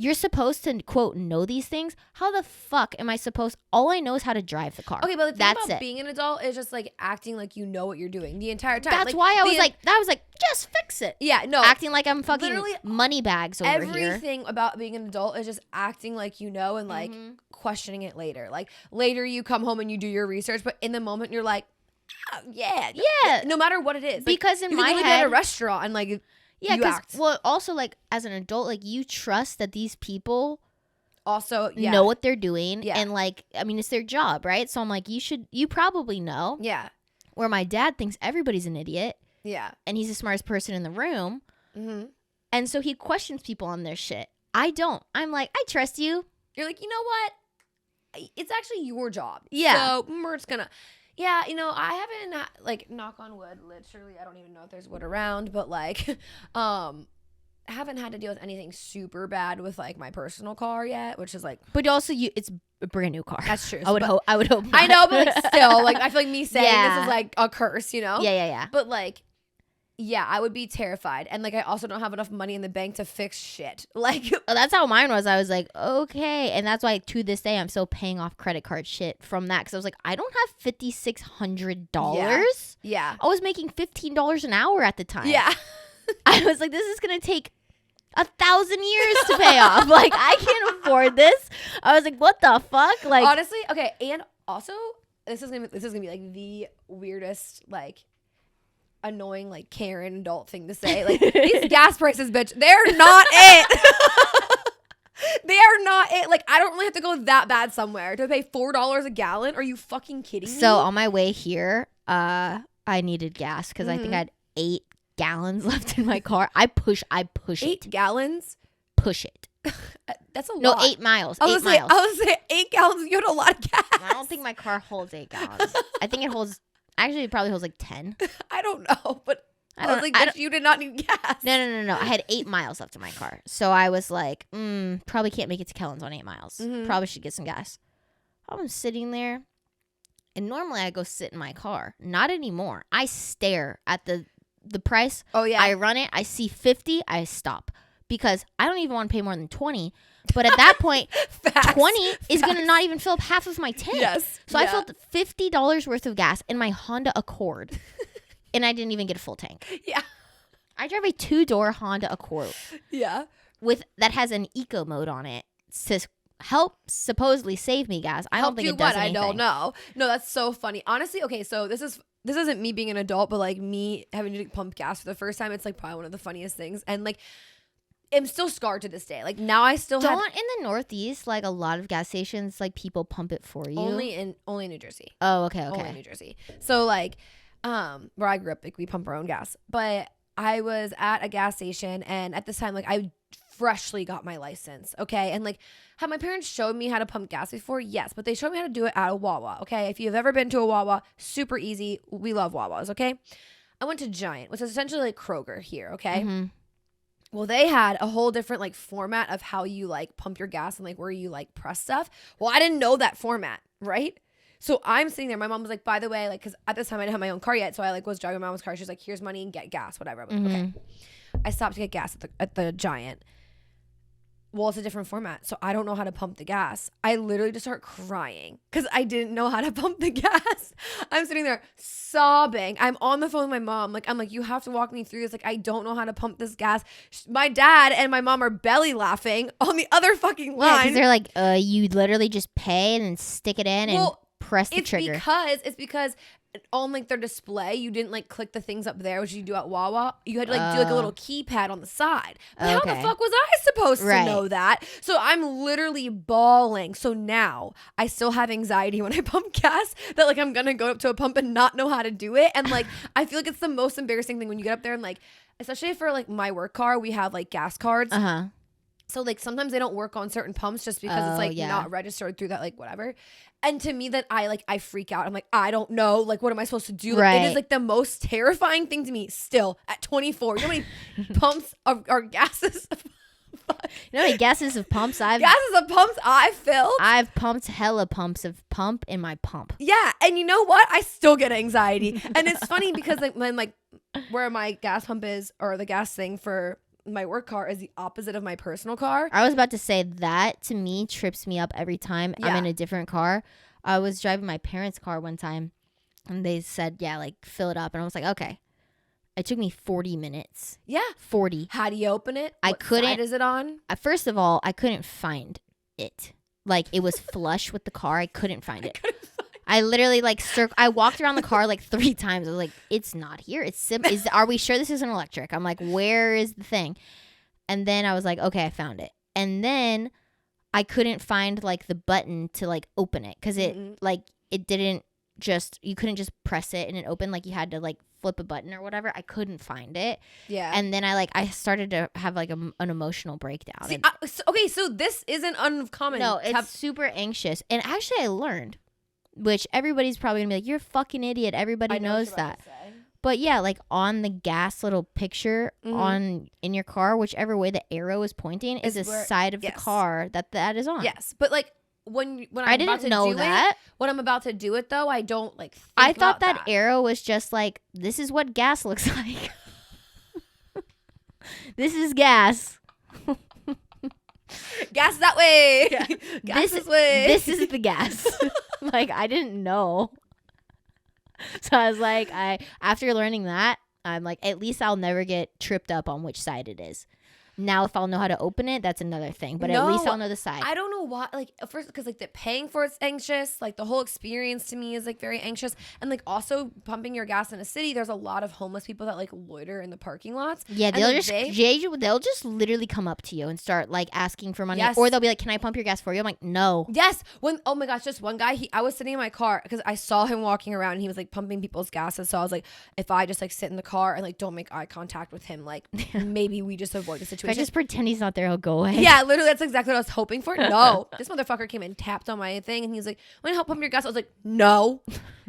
you're supposed to, quote, know these things. How the fuck am I supposed... All I know is how to drive the car. Okay, but the thing about being an adult is just, like, acting like you know what you're doing the entire time. That's like, why I was like, just fix it. Yeah, no. Acting like I'm fucking money bags over here. Everything about being an adult is just acting like you know and, like, questioning it later. Like, later you come home and you do your research, but in the moment you're like, oh, yeah. No matter what it is. Like, because in my head... You can be at a restaurant and, like... Yeah, because, well, also, like, as an adult, like, you trust that these people also know what they're doing. Yeah. And, like, I mean, it's their job, right? So I'm like, you probably know. Yeah. Where my dad thinks everybody's an idiot. Yeah. And he's the smartest person in the room. And so he questions people on their shit. I don't. I'm like, I trust you. You're like, you know what? It's actually your job. Yeah. So we're just gonna... Yeah, you know, I haven't, like, knock on wood, literally, I don't even know if there's wood around, but, like, haven't had to deal with anything super bad with, like, my personal car yet, which is, like... But also, it's a brand new car. That's true. I would hope not. I know, but, like, still, like, I feel like me saying this is, like, a curse, you know? Yeah. But, like... Yeah, I would be terrified. And, like, I also don't have enough money in the bank to fix shit. Like... Well, that's how mine was. I was like, okay. And that's why, to this day, I'm still paying off credit card shit from that. Because I was like, I don't have $5,600. Yeah. I was making $15 an hour at the time. Yeah. I was like, this is going to take 1,000 years to pay off. Like, I can't afford this. I was like, what the fuck? Like, honestly, okay. And also, this is gonna be, like, the weirdest, like... annoying, like, Karen adult thing to say. Like, these gas prices, bitch, they're not it. They are not it. Like, I don't really have to go that bad somewhere to pay $4 a gallon. Are you fucking kidding me? So on my way here, I needed gas because I think I had 8 gallons left in my car. I push 8 it. 8 gallons? Push it. That's a lot. No, 8 miles. 8 miles. I was say 8 gallons. You had a lot of gas. I don't think my car holds 8 gallons. I think it holds... Actually, it probably holds like 10. I don't know, but I was like, bitch, you did not need gas. No. I had 8 miles left in my car. So I was like, probably can't make it to Kellen's on 8 miles. Probably should get some gas. I'm sitting there, and normally I go sit in my car. Not anymore. I stare at the price. Oh, yeah. I run it. I see 50. I stop. Because I don't even want to pay more than 20. But at that point, 20 is going to not even fill up half of my tank. Yes. So I filled $50 worth of gas in my Honda Accord. And I didn't even get a full tank. Yeah. I drive a 2-door Honda Accord. Yeah. That has an eco mode on it to help supposedly save me gas. I don't think it does anything. I don't know. No, that's so funny. Honestly, okay, so this isn't me being an adult, but, like, me having to pump gas for the first time. It's, like, probably one of the funniest things. And, like, I'm still scarred to this day. Like, now I still in the Northeast, like, a lot of gas stations, like, people pump it for you. Only in New Jersey. Oh, okay. Only in New Jersey. So, like, where I grew up, like, we pump our own gas. But I was at a gas station, and at this time, like, I freshly got my license, okay? And like, have my parents showed me how to pump gas before? Yes, but they showed me how to do it at a Wawa, okay? If you've ever been to a Wawa, super easy. We love Wawas, okay? I went to Giant, which is essentially like Kroger here, okay? Mm-hmm. Well, they had a whole different like format of how you like pump your gas and like where you like press stuff. Well, I didn't know that format, right? So I'm sitting there. My mom was like, by the way, like, because at this time I didn't have my own car yet. So I like was driving my mom's car. She was like, here's money and get gas, whatever. I'm like, okay. I stopped to get gas at the Giant. Well, it's a different format. So I don't know how to pump the gas. I literally just start crying because I didn't know how to pump the gas. I'm sitting there sobbing. I'm on the phone with my mom. Like, I'm like, you have to walk me through this. Like, I don't know how to pump this gas. My dad and my mom are belly laughing on the other fucking line. Yeah, because they're like, you literally just pay and then stick it in and press the trigger. It's because on like their display, you didn't like click the things up there, which you do at Wawa. You had to like do like a little keypad on the side. But how the fuck was I supposed to know that? So I'm literally bawling. So now I still have anxiety when I pump gas that like I'm gonna go up to a pump and not know how to do it. And like I feel like it's the most embarrassing thing when you get up there and like, especially for like my work car, we have like gas cards. So like sometimes they don't work on certain pumps just because it's like not registered through that like whatever. And to me that I freak out. I'm like, I don't know. Like, what am I supposed to do? Like, it is like the most terrifying thing to me still at 24. You know how many pumps or gases? You know how many gases of pumps I've filled? I've pumped hella pumps of pump in my pump. Yeah. And you know what? I still get anxiety. And it's funny because like when like where my gas pump is or the gas thing for my work car is the opposite of my personal car. I was about to say that to me trips me up every time I'm in a different car. I was driving my parents' car one time and they said, like fill it up. And I was like, okay. It took me 40 minutes. Yeah. 40. How do you open it? What side is it on? First of all, I couldn't find it. Like it was flush with the car. I couldn't find it. I literally like I walked around the car like 3 times. I was like, it's not here. It's simple. Are we sure this isn't electric? I'm like, where is the thing? And then I was like, okay, I found it. And then I couldn't find like the button to like open it because it like it didn't just you couldn't just press it and it opened. Like you had to like flip a button or whatever. I couldn't find it. Yeah. And then I started to have like an emotional breakdown. See, so this isn't uncommon. No, it's super anxious. And actually I learned. Which everybody's probably gonna be like, you're a fucking idiot. Everybody knows that. But yeah, like on the gas little picture in your car, whichever way the arrow is pointing is the side of the car that is on. Yes, but like when I didn't know that. When I'm about to do it though, I don't like. Think I thought that arrow was just like this is what gas looks like. This is gas. Gas that way. Yeah. Gas this way. This is the gas. Like I didn't know. So I was like, after learning that, I'm like, at least I'll never get tripped up on which side it is. Now, if I'll know how to open it, that's another thing. But at least I'll know the side. I don't know why. Like, first, because, like, the paying for it's anxious. Like, the whole experience to me is, like, very anxious. And, like, also pumping your gas in a city, there's a lot of homeless people that, like, loiter in the parking lots. Yeah, they'll just literally come up to you and start, like, asking for money. Yes. Or they'll be like, can I pump your gas for you? I'm like, no. Yes. Oh, my gosh, just one guy. I was sitting in my car because I saw him walking around and he was, like, pumping people's gases. So I was like, if I just, like, sit in the car and, like, don't make eye contact with him, like, maybe we just avoid the situation. If I just pretend he's not there, he'll go away. Yeah, literally, that's exactly what I was hoping for. No, this motherfucker came and tapped on my thing, and he's like, "Want to help pump your gas?" I was like, "No,"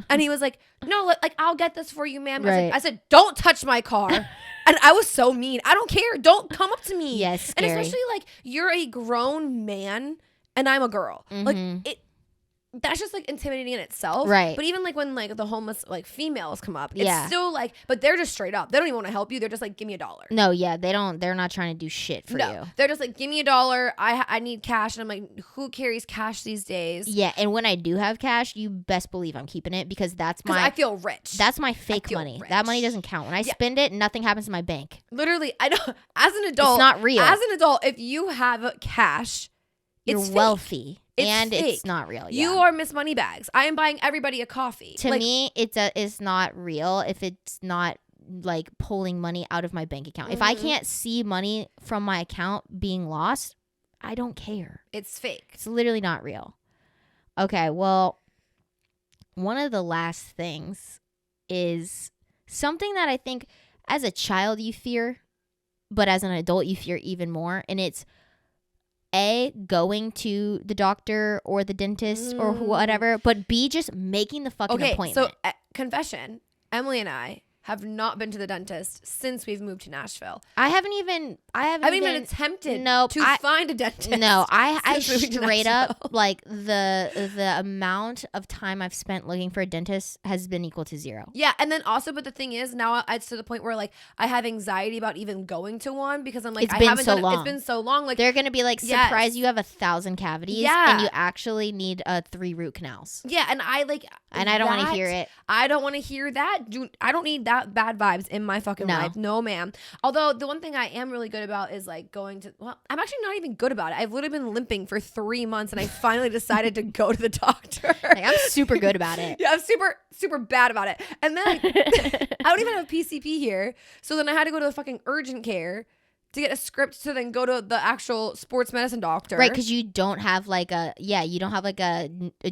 and he was like, "No, like I'll get this for you, ma'am." Right. I said, "Don't touch my car," and I was so mean. I don't care. Don't come up to me. Yes, and especially like you're a grown man and I'm a girl. Like it. That's just like intimidating in itself, right? But even like when like the homeless like females come up, it's still like, but they're just straight up. They don't even want to help you. They're just like, give me $1. No, yeah, they don't. They're not trying to do shit for you. They're just like, give me $1. I need cash, and I'm like, who carries cash these days? Yeah, and when I do have cash, you best believe I'm keeping it because I feel rich. That's my fake money. Rich. That money doesn't count. When I spend it, nothing happens to my bank. Literally, I know. As an adult, it's not real. As an adult, if you have cash, you're it's wealthy. Fake. It's not real. Yeah. You are Miss Moneybags. I am buying everybody a coffee. To me, it's not real if it's not like pulling money out of my bank account. If I can't see money from my account being lost, I don't care. It's fake. It's literally not real. Okay, well, one of the last things is something that I think as a child you fear but as an adult, you fear even more. And it's A, going to the doctor or the dentist or whatever, but B, just making the fucking appointment. So confession, Emily and I have not been to the dentist since we've moved to Nashville. I haven't even attempted to find a dentist. No, I straight up, like, the amount of time I've spent looking for a dentist has been equal to 0. Yeah, and then also, but the thing is, now it's to the point where, like, I have anxiety about even going to one because I'm like, it's been so long. Like, they're gonna be like, surprise, you have 1,000 cavities, and you actually need 3 root canals. Yeah, and I don't want to hear it. I don't want to hear that. I don't need that bad vibes in my fucking life. No, ma'am. Although the one thing I am really good about is like going to, well, I'm actually not even good about it. I've literally been limping for 3 months and I finally decided to go to the doctor. Like, I'm super good about it. Yeah, I'm super bad about it. And then I don't even have PCP here. So then I had to go to the fucking urgent care to get a script to then go to the actual sports medicine doctor. Right, because you don't have like a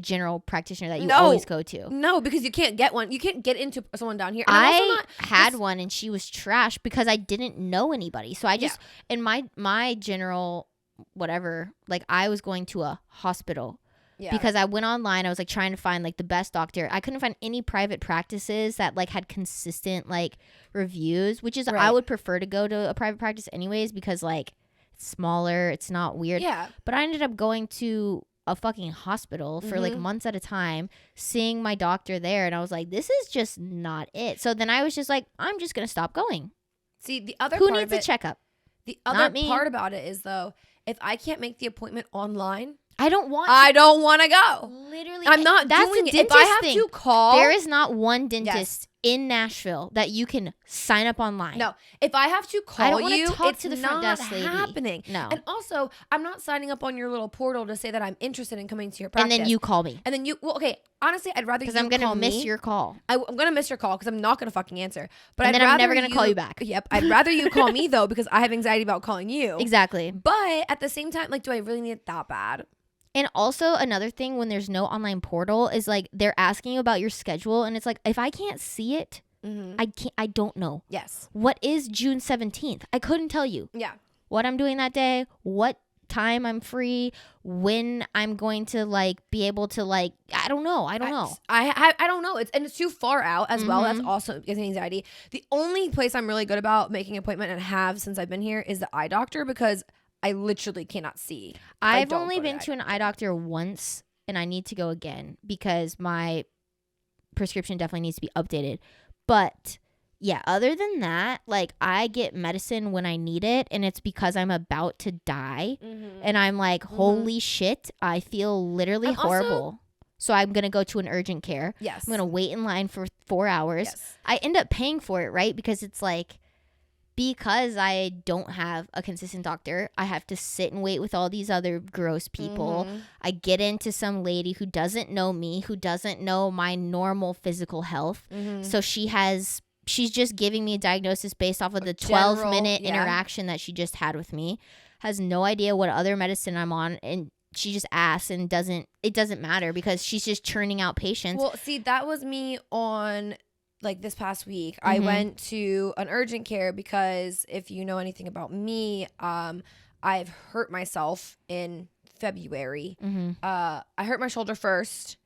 general practitioner that you always go to. No, because you can't get one. You can't get into someone down here. And I had one and she was trash because I didn't know anybody. So I just, in my general whatever, like, I was going to a hospital. Yeah. Because I went online, I was like trying to find like the best doctor. I couldn't find any private practices that like had consistent like reviews, which is I would prefer to go to a private practice anyways because like it's smaller, it's not weird. Yeah. But I ended up going to a fucking hospital for like months at a time, seeing my doctor there, and I was like, this is just not it. So then I was just like, I'm just gonna stop going. See, the other who needs a checkup? The other part about it is though, if I can't make the appointment online, I don't want to go. Literally. I'm not doing it. If I have to call. There is not one dentist in Nashville that you can sign up online. No. If I have to call I don't you, talk it's to the front desk lady. Happening. No. And also, I'm not signing up on your little portal to say that I'm interested in coming to your practice. And then you call me. And then okay, honestly, I'd rather you call me. Because I'm going to miss your call. I'm going to miss your call because I'm not going to fucking answer. But and then I'm never going to call you back. Yep. I'd rather you call me, though, because I have anxiety about calling you. Exactly. But at the same time, like, do I really need it that bad? And also another thing when there's no online portal is like they're asking you about your schedule, and it's like, if I can't see it, I don't know. Yes. What is June 17th? I couldn't tell you. Yeah. What I'm doing that day, what time I'm free, when I'm going to like be able to like, I don't know. I don't know. I don't know. It's too far out as well. That's also giving anxiety. The only place I'm really good about making an appointment and have since I've been here is the eye doctor because I literally cannot see. I've only been to an eye doctor once, and I need to go again because my prescription definitely needs to be updated. But yeah, other than that, like, I get medicine when I need it, and it's because I'm about to die, and I'm like, holy shit, I feel literally horrible. So I'm going to go to an urgent care. Yes. I'm going to wait in line for 4 hours. Yes. I end up paying for it, right? Because it's like, because I don't have a consistent doctor, I have to sit and wait with all these other gross people. I get into some lady who doesn't know me, who doesn't know my normal physical health. So she's just giving me a diagnosis based off of the 12-minute interaction that she just had with me. Has no idea what other medicine I'm on, and she just asks, and it doesn't matter because she's just churning out patients. Well, see, that was me on like this past week. I went to an urgent care because if you know anything about me, I've hurt myself in February. I hurt my shoulder first,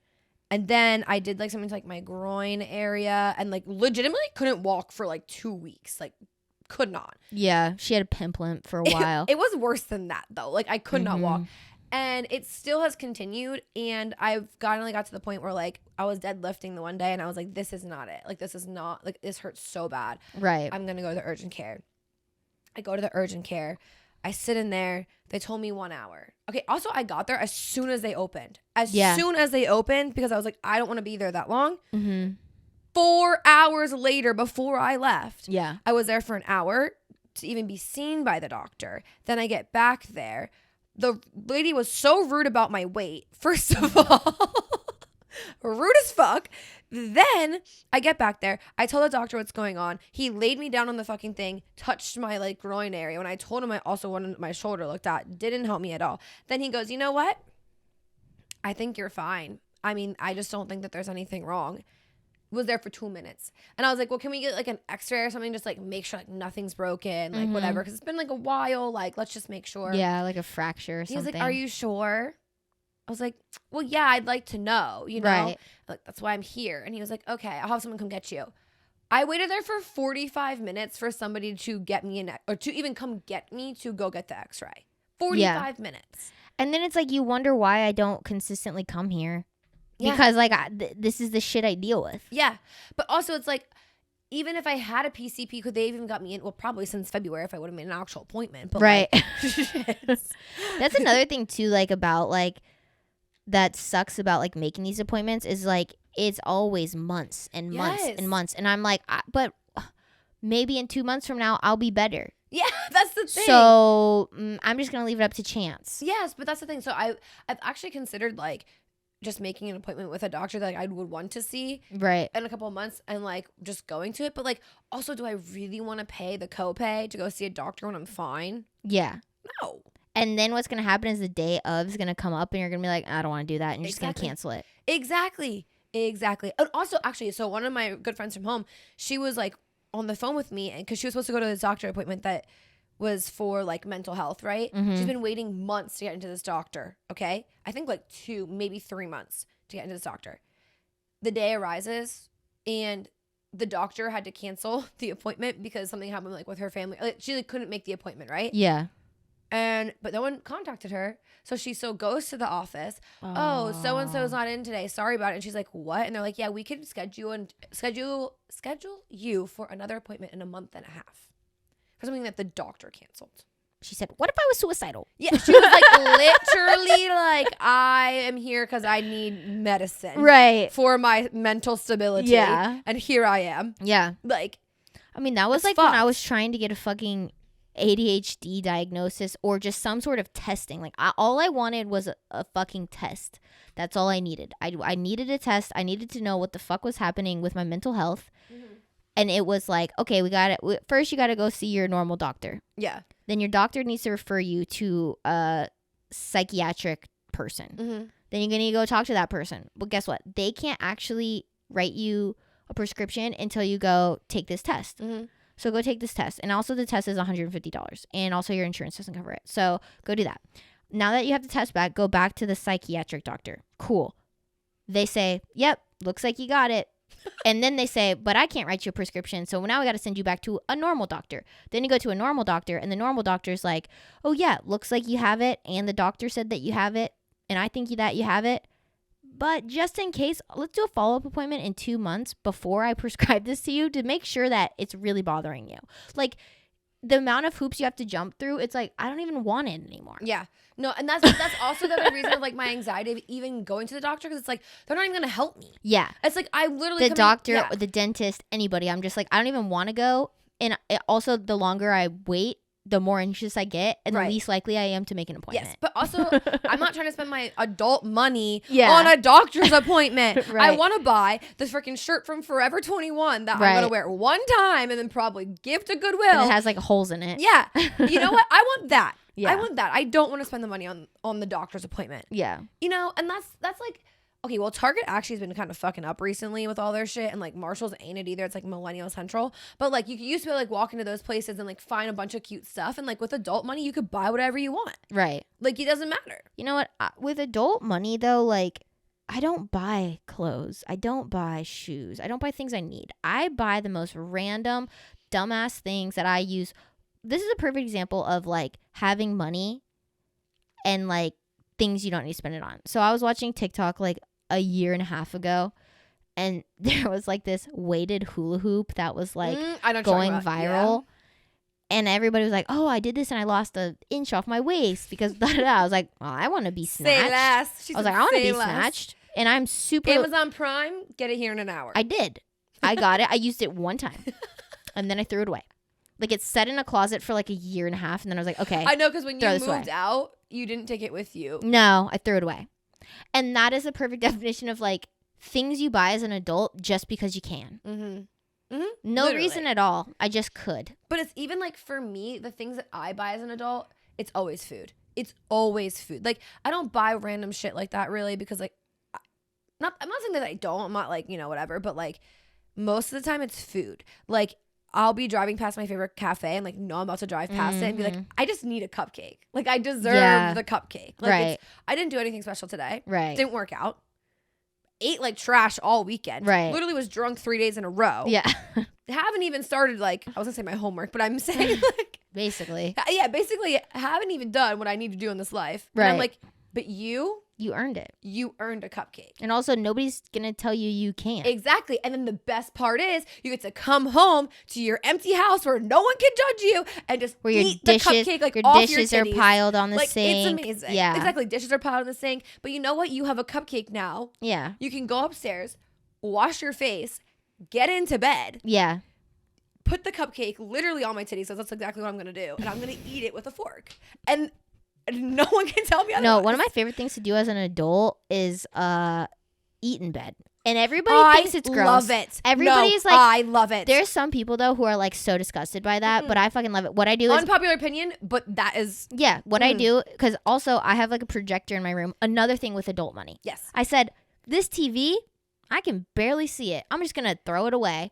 and then I did like something to like my groin area, and like legitimately couldn't walk for like 2 weeks. Like, could not. Yeah, she had a pimp for a while. It was worse than that though. Like, I could not walk. And it still has continued, and I've finally got to the point where, like, I was deadlifting the one day, and I was like, this is not it. Like, this is not, like, this hurts so bad. Right. I'm going to go to the urgent care. I go to the urgent care. I sit in there. They told me 1 hour. Okay, also, I got there as soon as they opened. Soon as they opened, because I was like, I don't want to be there that long. 4 hours later, before I left, I was there for an hour to even be seen by the doctor. Then I get back there. The lady was so rude about my weight, first of all. Rude as fuck. Then I get back there. I tell the doctor what's going on. He laid me down on the fucking thing, touched my like groin area. When I told him I also wanted my shoulder looked at, didn't help me at all. Then he goes, you know what? I think you're fine. I mean, I just don't think that there's anything wrong. was there for 2 minutes. And I was like, well, can we get like an x-ray or something? Just like make sure like nothing's broken, like whatever. Cause it's been like a while. Like, let's just make sure. Yeah. Like a fracture or something. He was like, are you sure? I was like, well, yeah, I'd like to know, you know? Right. Like, that's why I'm here. And he was like, okay, I'll have someone come get you. I waited there for 45 minutes for somebody to get me or to even come get me to go get the x-ray. 45 minutes. And then it's like, you wonder why I don't consistently come here. Yeah. Because like this is the shit I deal with. Yeah. But also it's like, even if I had a PCP, could they even got me in? Well, probably since February if I would have made an actual appointment. But right. Like, that's another thing too, like about like, that sucks about like making these appointments is like, it's always months and months and months. And I'm like, but maybe in 2 months from now, I'll be better. Yeah, that's the thing. So I'm just going to leave it up to chance. Yes, but that's the thing. So I've actually considered like just making an appointment with a doctor that like, I would want to see in a couple of months and like just going to it. But like, also, do I really want to pay the copay to go see a doctor when I'm fine? Yeah. No. And then what's going to happen is the day of is going to come up and you're going to be like, I don't want to do that. And you're just going to cancel it. Exactly. And also, actually, so one of my good friends from home, she was like on the phone with me because she was supposed to go to this doctor appointment that was for like mental health, right? Mm-hmm. She's been waiting months to get into this doctor, okay? I think like 2, maybe 3 months to get into this doctor. The day arises and the doctor had to cancel the appointment because something happened like with her family. Like, she like, couldn't make the appointment, right? Yeah. But no one contacted her. So she goes to the office. Oh, so-and-so is not in today. Sorry about it. And she's like, what? And they're like, yeah, we can schedule you for another appointment in a month and a half for something that the doctor canceled. She said, what if I was suicidal? Yeah, she was like literally like, I am here because I need medicine. Right. For my mental stability. Yeah. And here I am. Yeah. Like. I mean, that was like fucked. when I was trying to get a fucking ADHD diagnosis or just some sort of testing. Like all I wanted was a fucking test. That's all I needed. I needed a test. I needed to know what the fuck was happening with my mental health. Mm-hmm. And it was like, okay, we got it. First, you got to go see your normal doctor. Yeah. Then your doctor needs to refer you to a psychiatric person. Mm-hmm. Then you're going to go talk to that person. But guess what? They can't actually write you a prescription until you go take this test. Mm-hmm. So go take this test. And also the test is $150. And also your insurance doesn't cover it. So go do that. Now that you have the test back, go back to the psychiatric doctor. Cool. They say, yep, looks like you got it. And then they say, but I can't write you a prescription. So now we got to send you back to a normal doctor. Then you go to a normal doctor and the normal doctor's like, oh yeah, looks like you have it. And the doctor said that you have it. And I think that you have it. But just in case, let's do a follow-up appointment in 2 months before I prescribe this to you to make sure that it's really bothering you. Like, the amount of hoops you have to jump through, it's like, I don't even want it anymore. Yeah. No, and that's also the other reason of, like, my anxiety of even going to the doctor because it's like, they're not even going to help me. Yeah. It's like, I literally the doctor or the dentist, anybody, I'm just like, I don't even want to go. And also, the longer I wait, the more anxious I get and the least likely I am to make an appointment. Yes, but also I'm not trying to spend my adult money on a doctor's appointment. I want to buy this freaking shirt from Forever 21 that I'm going to wear one time and then probably give to Goodwill. And it has like holes in it. Yeah. You know what? I want that. Yeah. I want that. I don't want to spend the money on the doctor's appointment. Yeah. You know, and that's like, okay, well, Target actually has been kind of fucking up recently with all their shit, and like Marshall's ain't it either. It's like Millennial Central, but like you used to be like walk into those places and like find a bunch of cute stuff, and like with adult money, you could buy whatever you want. Right. Like it doesn't matter. You know what? With adult money though, like I don't buy clothes, I don't buy shoes, I don't buy things I need. I buy the most random, dumbass things that I use. This is a perfect example of like having money and like things you don't need to spend it on. So I was watching TikTok like a year and a half ago, and there was like this weighted hula hoop that was like going viral. Yeah. And everybody was like, oh, I did this and I lost an inch off my waist because I was like, well, I want to be snatched. Say less. I was like, I want to be snatched. And I'm super Amazon Prime, get it here in an hour. I did. I got it. I used it one time and then I threw it away. Like it's set in a closet for like a year and a half, and then I was like, okay. I know, because when you moved out, you didn't take it with you. No, I threw it away. And that is a perfect definition of like things you buy as an adult just because you can. Mm-hmm. Mm-hmm. No Literally. Reason at all. I just could. But it's even like for me, the things that I buy as an adult, it's always food. It's always food. Like I don't buy random shit like that really because like I'm not saying that I don't. I'm not like, you know, whatever. But like most of the time it's food. Like, I'll be driving past my favorite cafe and like, no, I'm about to drive past it and be like, I just need a cupcake. Like, I deserve the cupcake. Like, I didn't do anything special today. Right. Didn't work out. Ate like trash all weekend. Right. Literally was drunk 3 days in a row. Yeah. Haven't even started like, I was gonna say my homework, but I'm saying like. Basically. Yeah, basically haven't even done what I need to do in this life. Right. And I'm like, but you earned it. You earned a cupcake. And also, nobody's going to tell you can't. Exactly. And then the best part is you get to come home to your empty house where no one can judge you and just eat the cupcake like off your dishes are piled on the sink. It's amazing. Yeah. Exactly. Dishes are piled on the sink. But you know what? You have a cupcake now. Yeah. You can go upstairs, wash your face, get into bed. Yeah. Put the cupcake literally on my titties. So that's exactly what I'm going to do. And I'm going to eat it with a fork. And no one can tell me otherwise. No, one of my favorite things to do as an adult is eat in bed. And everybody thinks it's gross. I love it. Everybody's like, I love it. There's some people, though, who are like so disgusted by that, but I fucking love it. What I do is... Unpopular opinion, but that is... Yeah, what I do, because also I have like a projector in my room. Another thing with adult money. Yes. I said, this TV, I can barely see it. I'm just going to throw it away.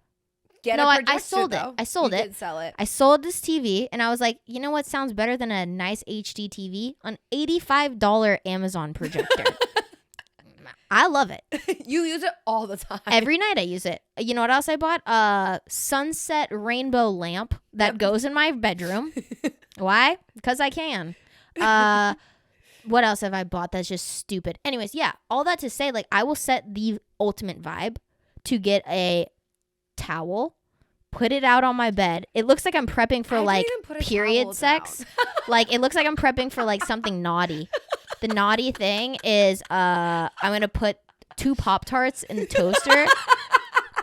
I sold it. I sold it. You did sell it. I sold this TV, and I was like, you know what sounds better than a nice HD TV? An $85 Amazon projector. I love it. You use it all the time. Every night I use it. You know what else I bought? A sunset rainbow lamp that goes in my bedroom. Why? Because I can. What else have I bought that's just stupid? Anyways, yeah, all that to say, like, I will set the ultimate vibe to get a towel, put it out on my bed. It looks like I'm prepping for like period sex. Like, it looks like I'm prepping for like something naughty. The naughty thing is I'm gonna put 2 Pop-Tarts in the toaster,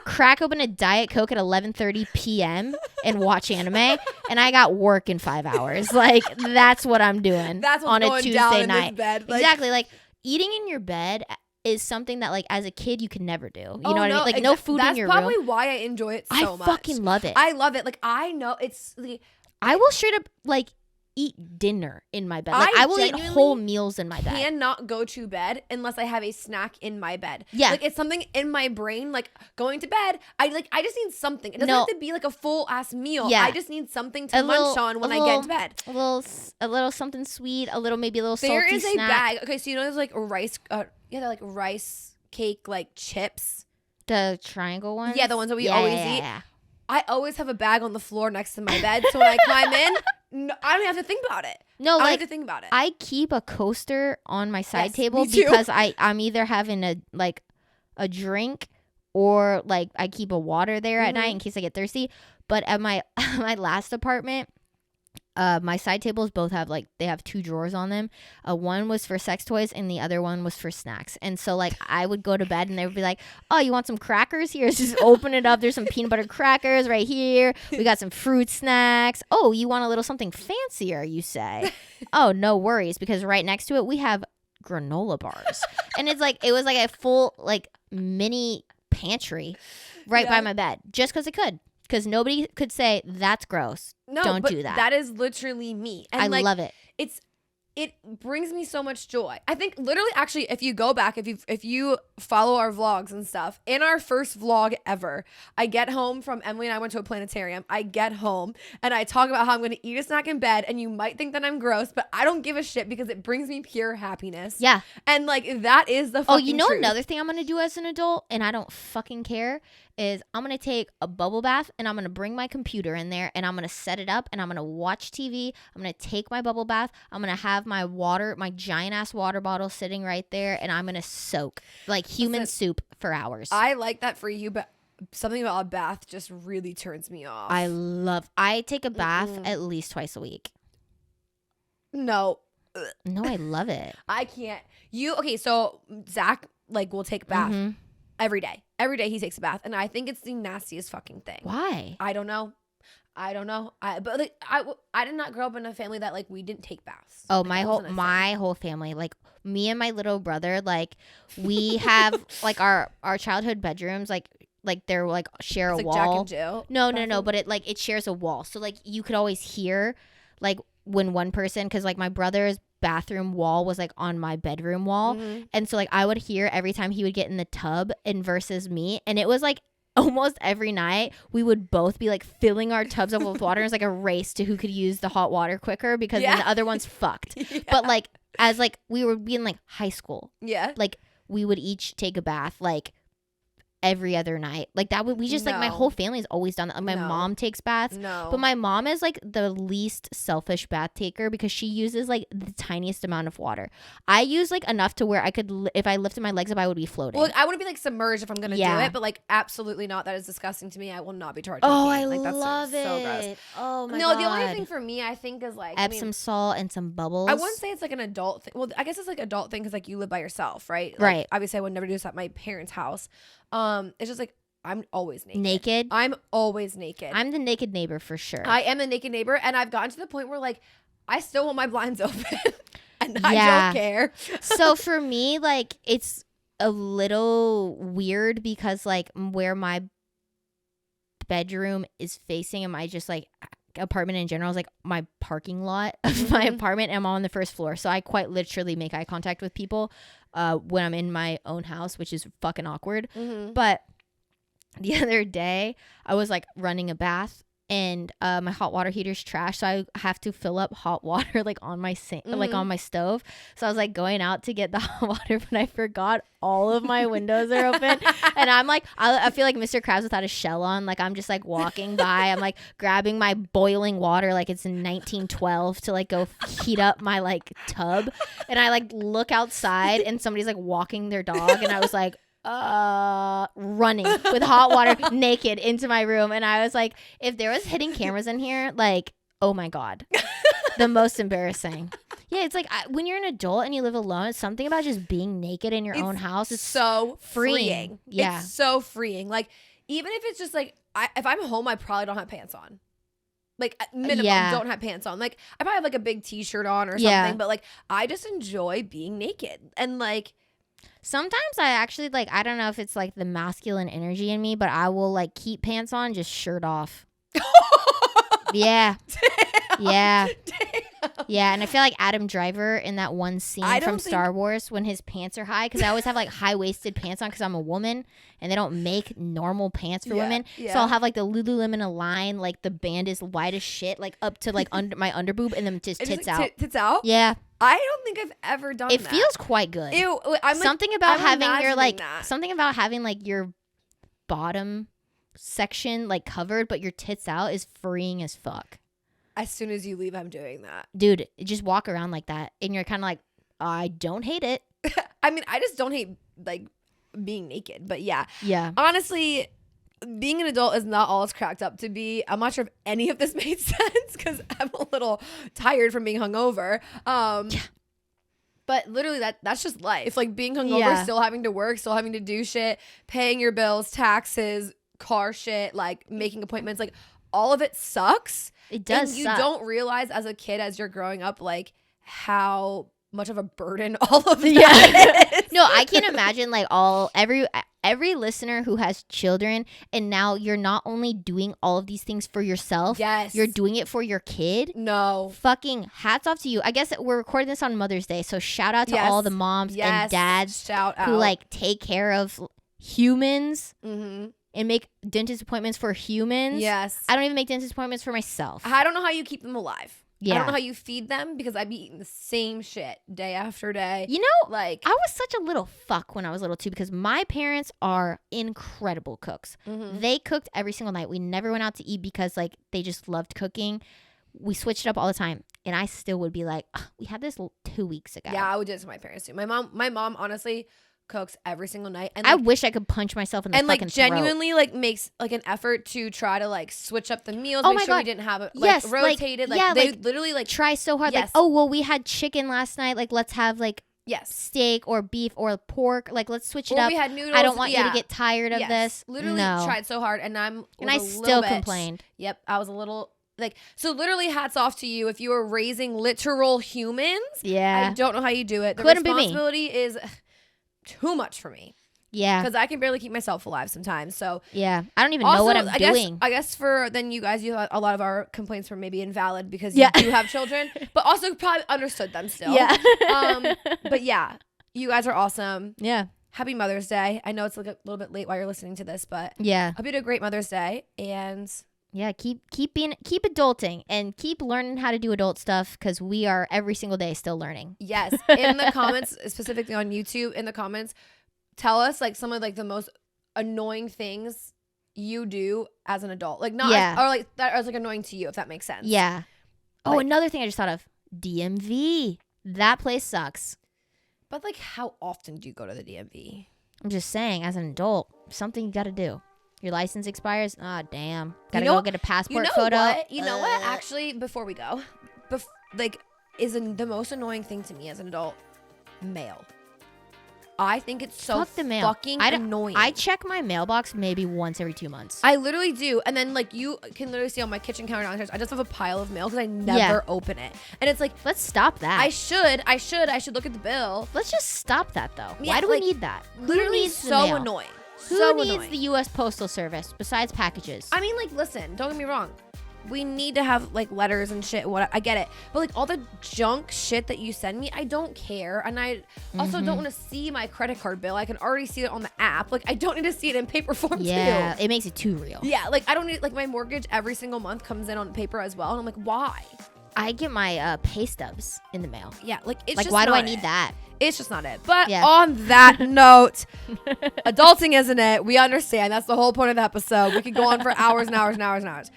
crack open a Diet Coke at 11:30 p.m. and watch anime, and I got work in 5 hours. Like, that's what I'm doing. That's what's on a going Tuesday down in night. This bed. Exactly. Like, eating in your bed is something that, like, as a kid you can never do. You know what I mean? Like, no food in your room. That's probably why I enjoy it so much. I fucking love it. I love it. Like, I know it's... I will straight up, like, eat dinner in my bed. Like, I will eat whole meals in my bed. I cannot go to bed unless I have a snack in my bed. Yeah. Like, it's something in my brain, like, going to bed, I just need something. It doesn't have to be, like, a full-ass meal. Yeah. I just need something to munch on when I get into bed. A little something sweet, maybe a little salty snack. There is a bag. Okay, so you know there's, like, rice... they're like rice cake, like chips. The triangle ones? Yeah, the ones that we always eat. Yeah. I always have a bag on the floor next to my bed, so when I climb in, I don't have to think about it. No, I don't have to think about it. I keep a coaster on my side table because I'm either having a drink or like I keep a water there at night in case I get thirsty. But at my last apartment, my side tables both have they have 2 drawers on them. One was for sex toys and the other one was for snacks. And so like I would go to bed and they would be like, "Oh, you want some crackers? Here, just open it up. There's some peanut butter crackers right here. We got some fruit snacks. Oh, you want a little something fancier, you say? Oh, no worries, because right next to it we have granola bars." And it was like a full like mini pantry right by my bed, just because it could. Because nobody could say, that's gross. No, don't but do that. That is literally me. And I love it. It brings me so much joy. I think literally, actually, if you go back, if you follow our vlogs and stuff, in our first vlog ever, I get home from Emily and I went to a planetarium. I get home and I talk about how I'm going to eat a snack in bed, and you might think that I'm gross, but I don't give a shit because it brings me pure happiness. Yeah. And like, that is the fucking truth. Another thing I'm going to do as an adult, and I don't fucking care, is I'm going to take a bubble bath and I'm going to bring my computer in there and I'm going to set it up and I'm going to watch TV. I'm going to take my bubble bath. I'm going to have my giant ass water bottle sitting right there, and I'm going to soak like human soup for hours. I like that for you, but something about a bath just really turns me off. I take a bath at least twice a week. No, I love it. I can't. Okay, so Zach will take bath every day. Every day he takes a bath, and I think it's the nastiest fucking thing. Why? I don't know. I did not grow up in a family that we didn't take baths. Oh, my whole family, me and my little brother, we have our childhood bedrooms, they're share a wall. Jack and Jill. No, but it shares a wall, so you could always hear when one person, because my brother's bathroom wall was on my bedroom wall, and so I would hear every time he would get in the tub and versus me, and it was almost every night we would both be like filling our tubs up with water. It's like a race to who could use the hot water quicker because then the other one's fucked. But like as like we would be in like high school. Yeah. Like we would each take a bath like every other night. Like that would we just like my whole family has always done that. Like, my mom takes baths. But my mom is like the least selfish bath taker because she uses like the tiniest amount of water. I use like enough to where I could if I lifted my legs up I would be floating. Well, I wouldn't be like submerged if I'm gonna do it, but like absolutely not. That is disgusting to me. I will not be charged. Oh, I like, love it. So gross. Oh my god. No, the only thing for me I think is like Epsom salt and some bubbles. I wouldn't say it's like an adult thing. Well, I guess it's like adult thing because like you live by yourself, right? Like, right. Obviously I would never do this at my parents' house. It's just like I'm always naked. Naked? I'm always naked. I'm the naked neighbor for sure. I am the naked neighbor, and I've gotten to the point where like I still want my blinds open, and I don't care. So for me, like it's a little weird because like where my bedroom is facing and my just like apartment in general is like my parking lot of my apartment, and I'm on the first floor, so I quite literally make eye contact with people when I'm in my own house, which is fucking awkward. But the other day I was like running a bath and my hot water heater's trash, so I have to fill up hot water like on my sink, like on my stove. So I was like going out to get the hot water, but I forgot all of my windows are open, and I'm like I feel like Mr. Krabs without a shell on. Like I'm just like walking by, I'm like grabbing my boiling water like it's in 1912 to like go heat up my like tub, and I like look outside and somebody's like walking their dog, and I was like running with hot water naked into my room, and I was like, if there was hidden cameras in here, like, oh my god, the most embarrassing. Yeah, it's like when you're an adult and you live alone, it's something about just being naked in your own house. It's so freeing. Yeah, it's so freeing. Like even if it's just like if I'm home, I probably don't have pants on. Like at minimum, don't have pants on. Like I probably have like a big t-shirt on or something, but like I just enjoy being naked. And like sometimes I actually like, I don't know if it's like the masculine energy in me, but I will like keep pants on, just shirt off. Yeah. Damn. Yeah. Damn. Yeah. And I feel like Adam Driver in that one scene from Star Wars when his pants are high, because I always have like high-waisted pants on because I'm a woman and they don't make normal pants for women. Yeah. So I'll have like the Lululemon Align, like the band is wide as shit, like up to like under my underboob, and then just tits out. Tits out? Yeah. I don't think I've ever done that. It feels quite good. Ew, I'm something like, about I'm having your like that. Something about having like your bottom section like covered but your tits out is freeing as fuck. As soon as you leave, I'm doing that. Dude, just walk around like that and you're kind of like, I don't hate it. I mean, I just don't hate like being naked, but yeah. Honestly, being an adult is not all it's cracked up to be. I'm not sure if any of this made sense because I'm a little tired from being hungover. But literally that's just life. Like being hungover, still having to work, still having to do shit, paying your bills, taxes, car shit, like making appointments, like all of it sucks. It does. And you don't realize as a kid, as you're growing up, like how much of a burden all of that is. No, I can't imagine like every listener who has children, and now you're not only doing all of these things for yourself, you're doing it for your kid. No. Fucking hats off to you. I guess we're recording this on Mother's Day, so shout out to all the moms and dads who like take care of humans. And make dentist appointments for humans. Yes. I don't even make dentist appointments for myself. I don't know how you keep them alive. Yeah. I don't know how you feed them because I'd be eating the same shit day after day. You know, like I was such a little fuck when I was little too because my parents are incredible cooks. They cooked every single night. We never went out to eat because like they just loved cooking. We switched it up all the time. And I still would be like, we had this 2 weeks ago. Yeah, I would do it to my parents too. My mom honestly cooks every single night, and like, I wish I could punch myself in the fucking like genuinely throat. Like makes like an effort to try to like switch up the meals, oh make my sure God. we didn't have it like rotated, like they like, literally like try so hard. Like, oh well, we had chicken last night, like let's have like steak or beef or pork, like let's switch it up. We had noodles. I don't want you to get tired of this. Literally tried so hard, and I still complained. Yep, I was a little like, so literally hats off to you if you are raising literal humans. I don't know how you do it. The responsibility is too much for me. Yeah. Because I can barely keep myself alive sometimes. So yeah. I don't even know what I'm doing. I guess for then you guys, a lot of our complaints were maybe invalid because you do have children, but also probably understood them still. Yeah. But yeah, you guys are awesome. Yeah. happy Mother's Day. I know it's like a little bit late while you're listening to this, but yeah, hope you had a great Mother's Day. And yeah, keep adulting and keep learning how to do adult stuff, because we are every single day still learning. Yes. In the comments, specifically on YouTube, in the comments, tell us like some of like the most annoying things you do as an adult. Like not or like that are like annoying to you, if that makes sense. Yeah. Oh, like, another thing I just thought of. DMV. That place sucks. But like, how often do you go to the DMV? I'm just saying, as an adult, something you got to do. Your license expires. Ah, damn. Gotta go get a passport photo. You know what? Actually, before we go, like, the most annoying thing to me as an adult? Mail. I think it's so fucking annoying. I check my mailbox maybe once every 2 months. I literally do. And then, like, you can literally see on my kitchen counter downstairs, I just have a pile of mail because I never open it. And it's like, let's stop that. I should look at the bill. Let's just stop that, though. Yeah, why do we need that? Literally so annoying. Who needs the U.S. Postal Service besides packages? I mean, like, listen, don't get me wrong. We need to have like letters and shit. I get it, but like all the junk shit that you send me, I don't care, and I also don't want to see my credit card bill. I can already see it on the app. Like I don't need to see it in paper form too. Yeah, it makes it too real. Yeah, like I don't need like my mortgage every single month comes in on paper as well, and I'm like, why? I get my pay stubs in the mail. Yeah, like it's like just why do I not need it. that? It's just not it. But on that note, adulting isn't it. We understand. That's the whole point of the episode. We could go on for hours and hours and hours and hours.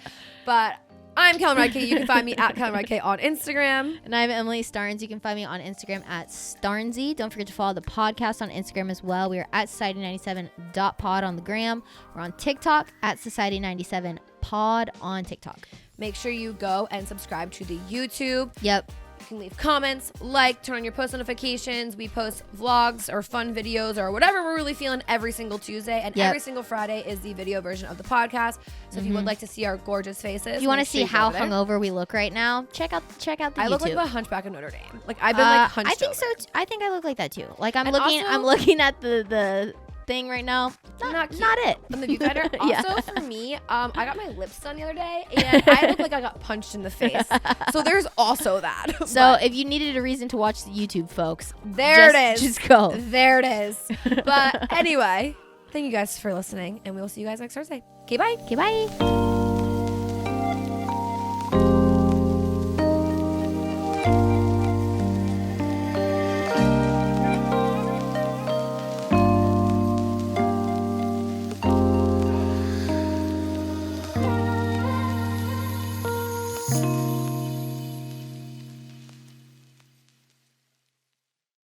But I'm Kellen and K. You can find me at Kellen and K on Instagram. And I'm Emily Starnes. You can find me on Instagram at Starnesy. Don't forget to follow the podcast on Instagram as well. We are at Society97.pod on the gram. We're on TikTok at Society97pod on TikTok. Make sure you go and subscribe to the YouTube. Yep. You can leave comments, turn on your post notifications. We post vlogs or fun videos or whatever we're really feeling every single Tuesday. And every single Friday is the video version of the podcast. So if you would like to see our gorgeous faces. If you want to see how hungover we look right now, check out the YouTube. I look like the Hunchback of Notre Dame. Like I've been like hunched I think over. so. I think I look like that too. Like I'm looking at the thing right now. Not it. On the viewfinder. Also, for me, I got my lips done the other day, and I look like I got punched in the face. So there's also that. So if you needed a reason to watch the YouTube, folks, it is. Just go. There it is. But anyway, thank you guys for listening, and we will see you guys next Thursday. Okay, bye. Okay, bye.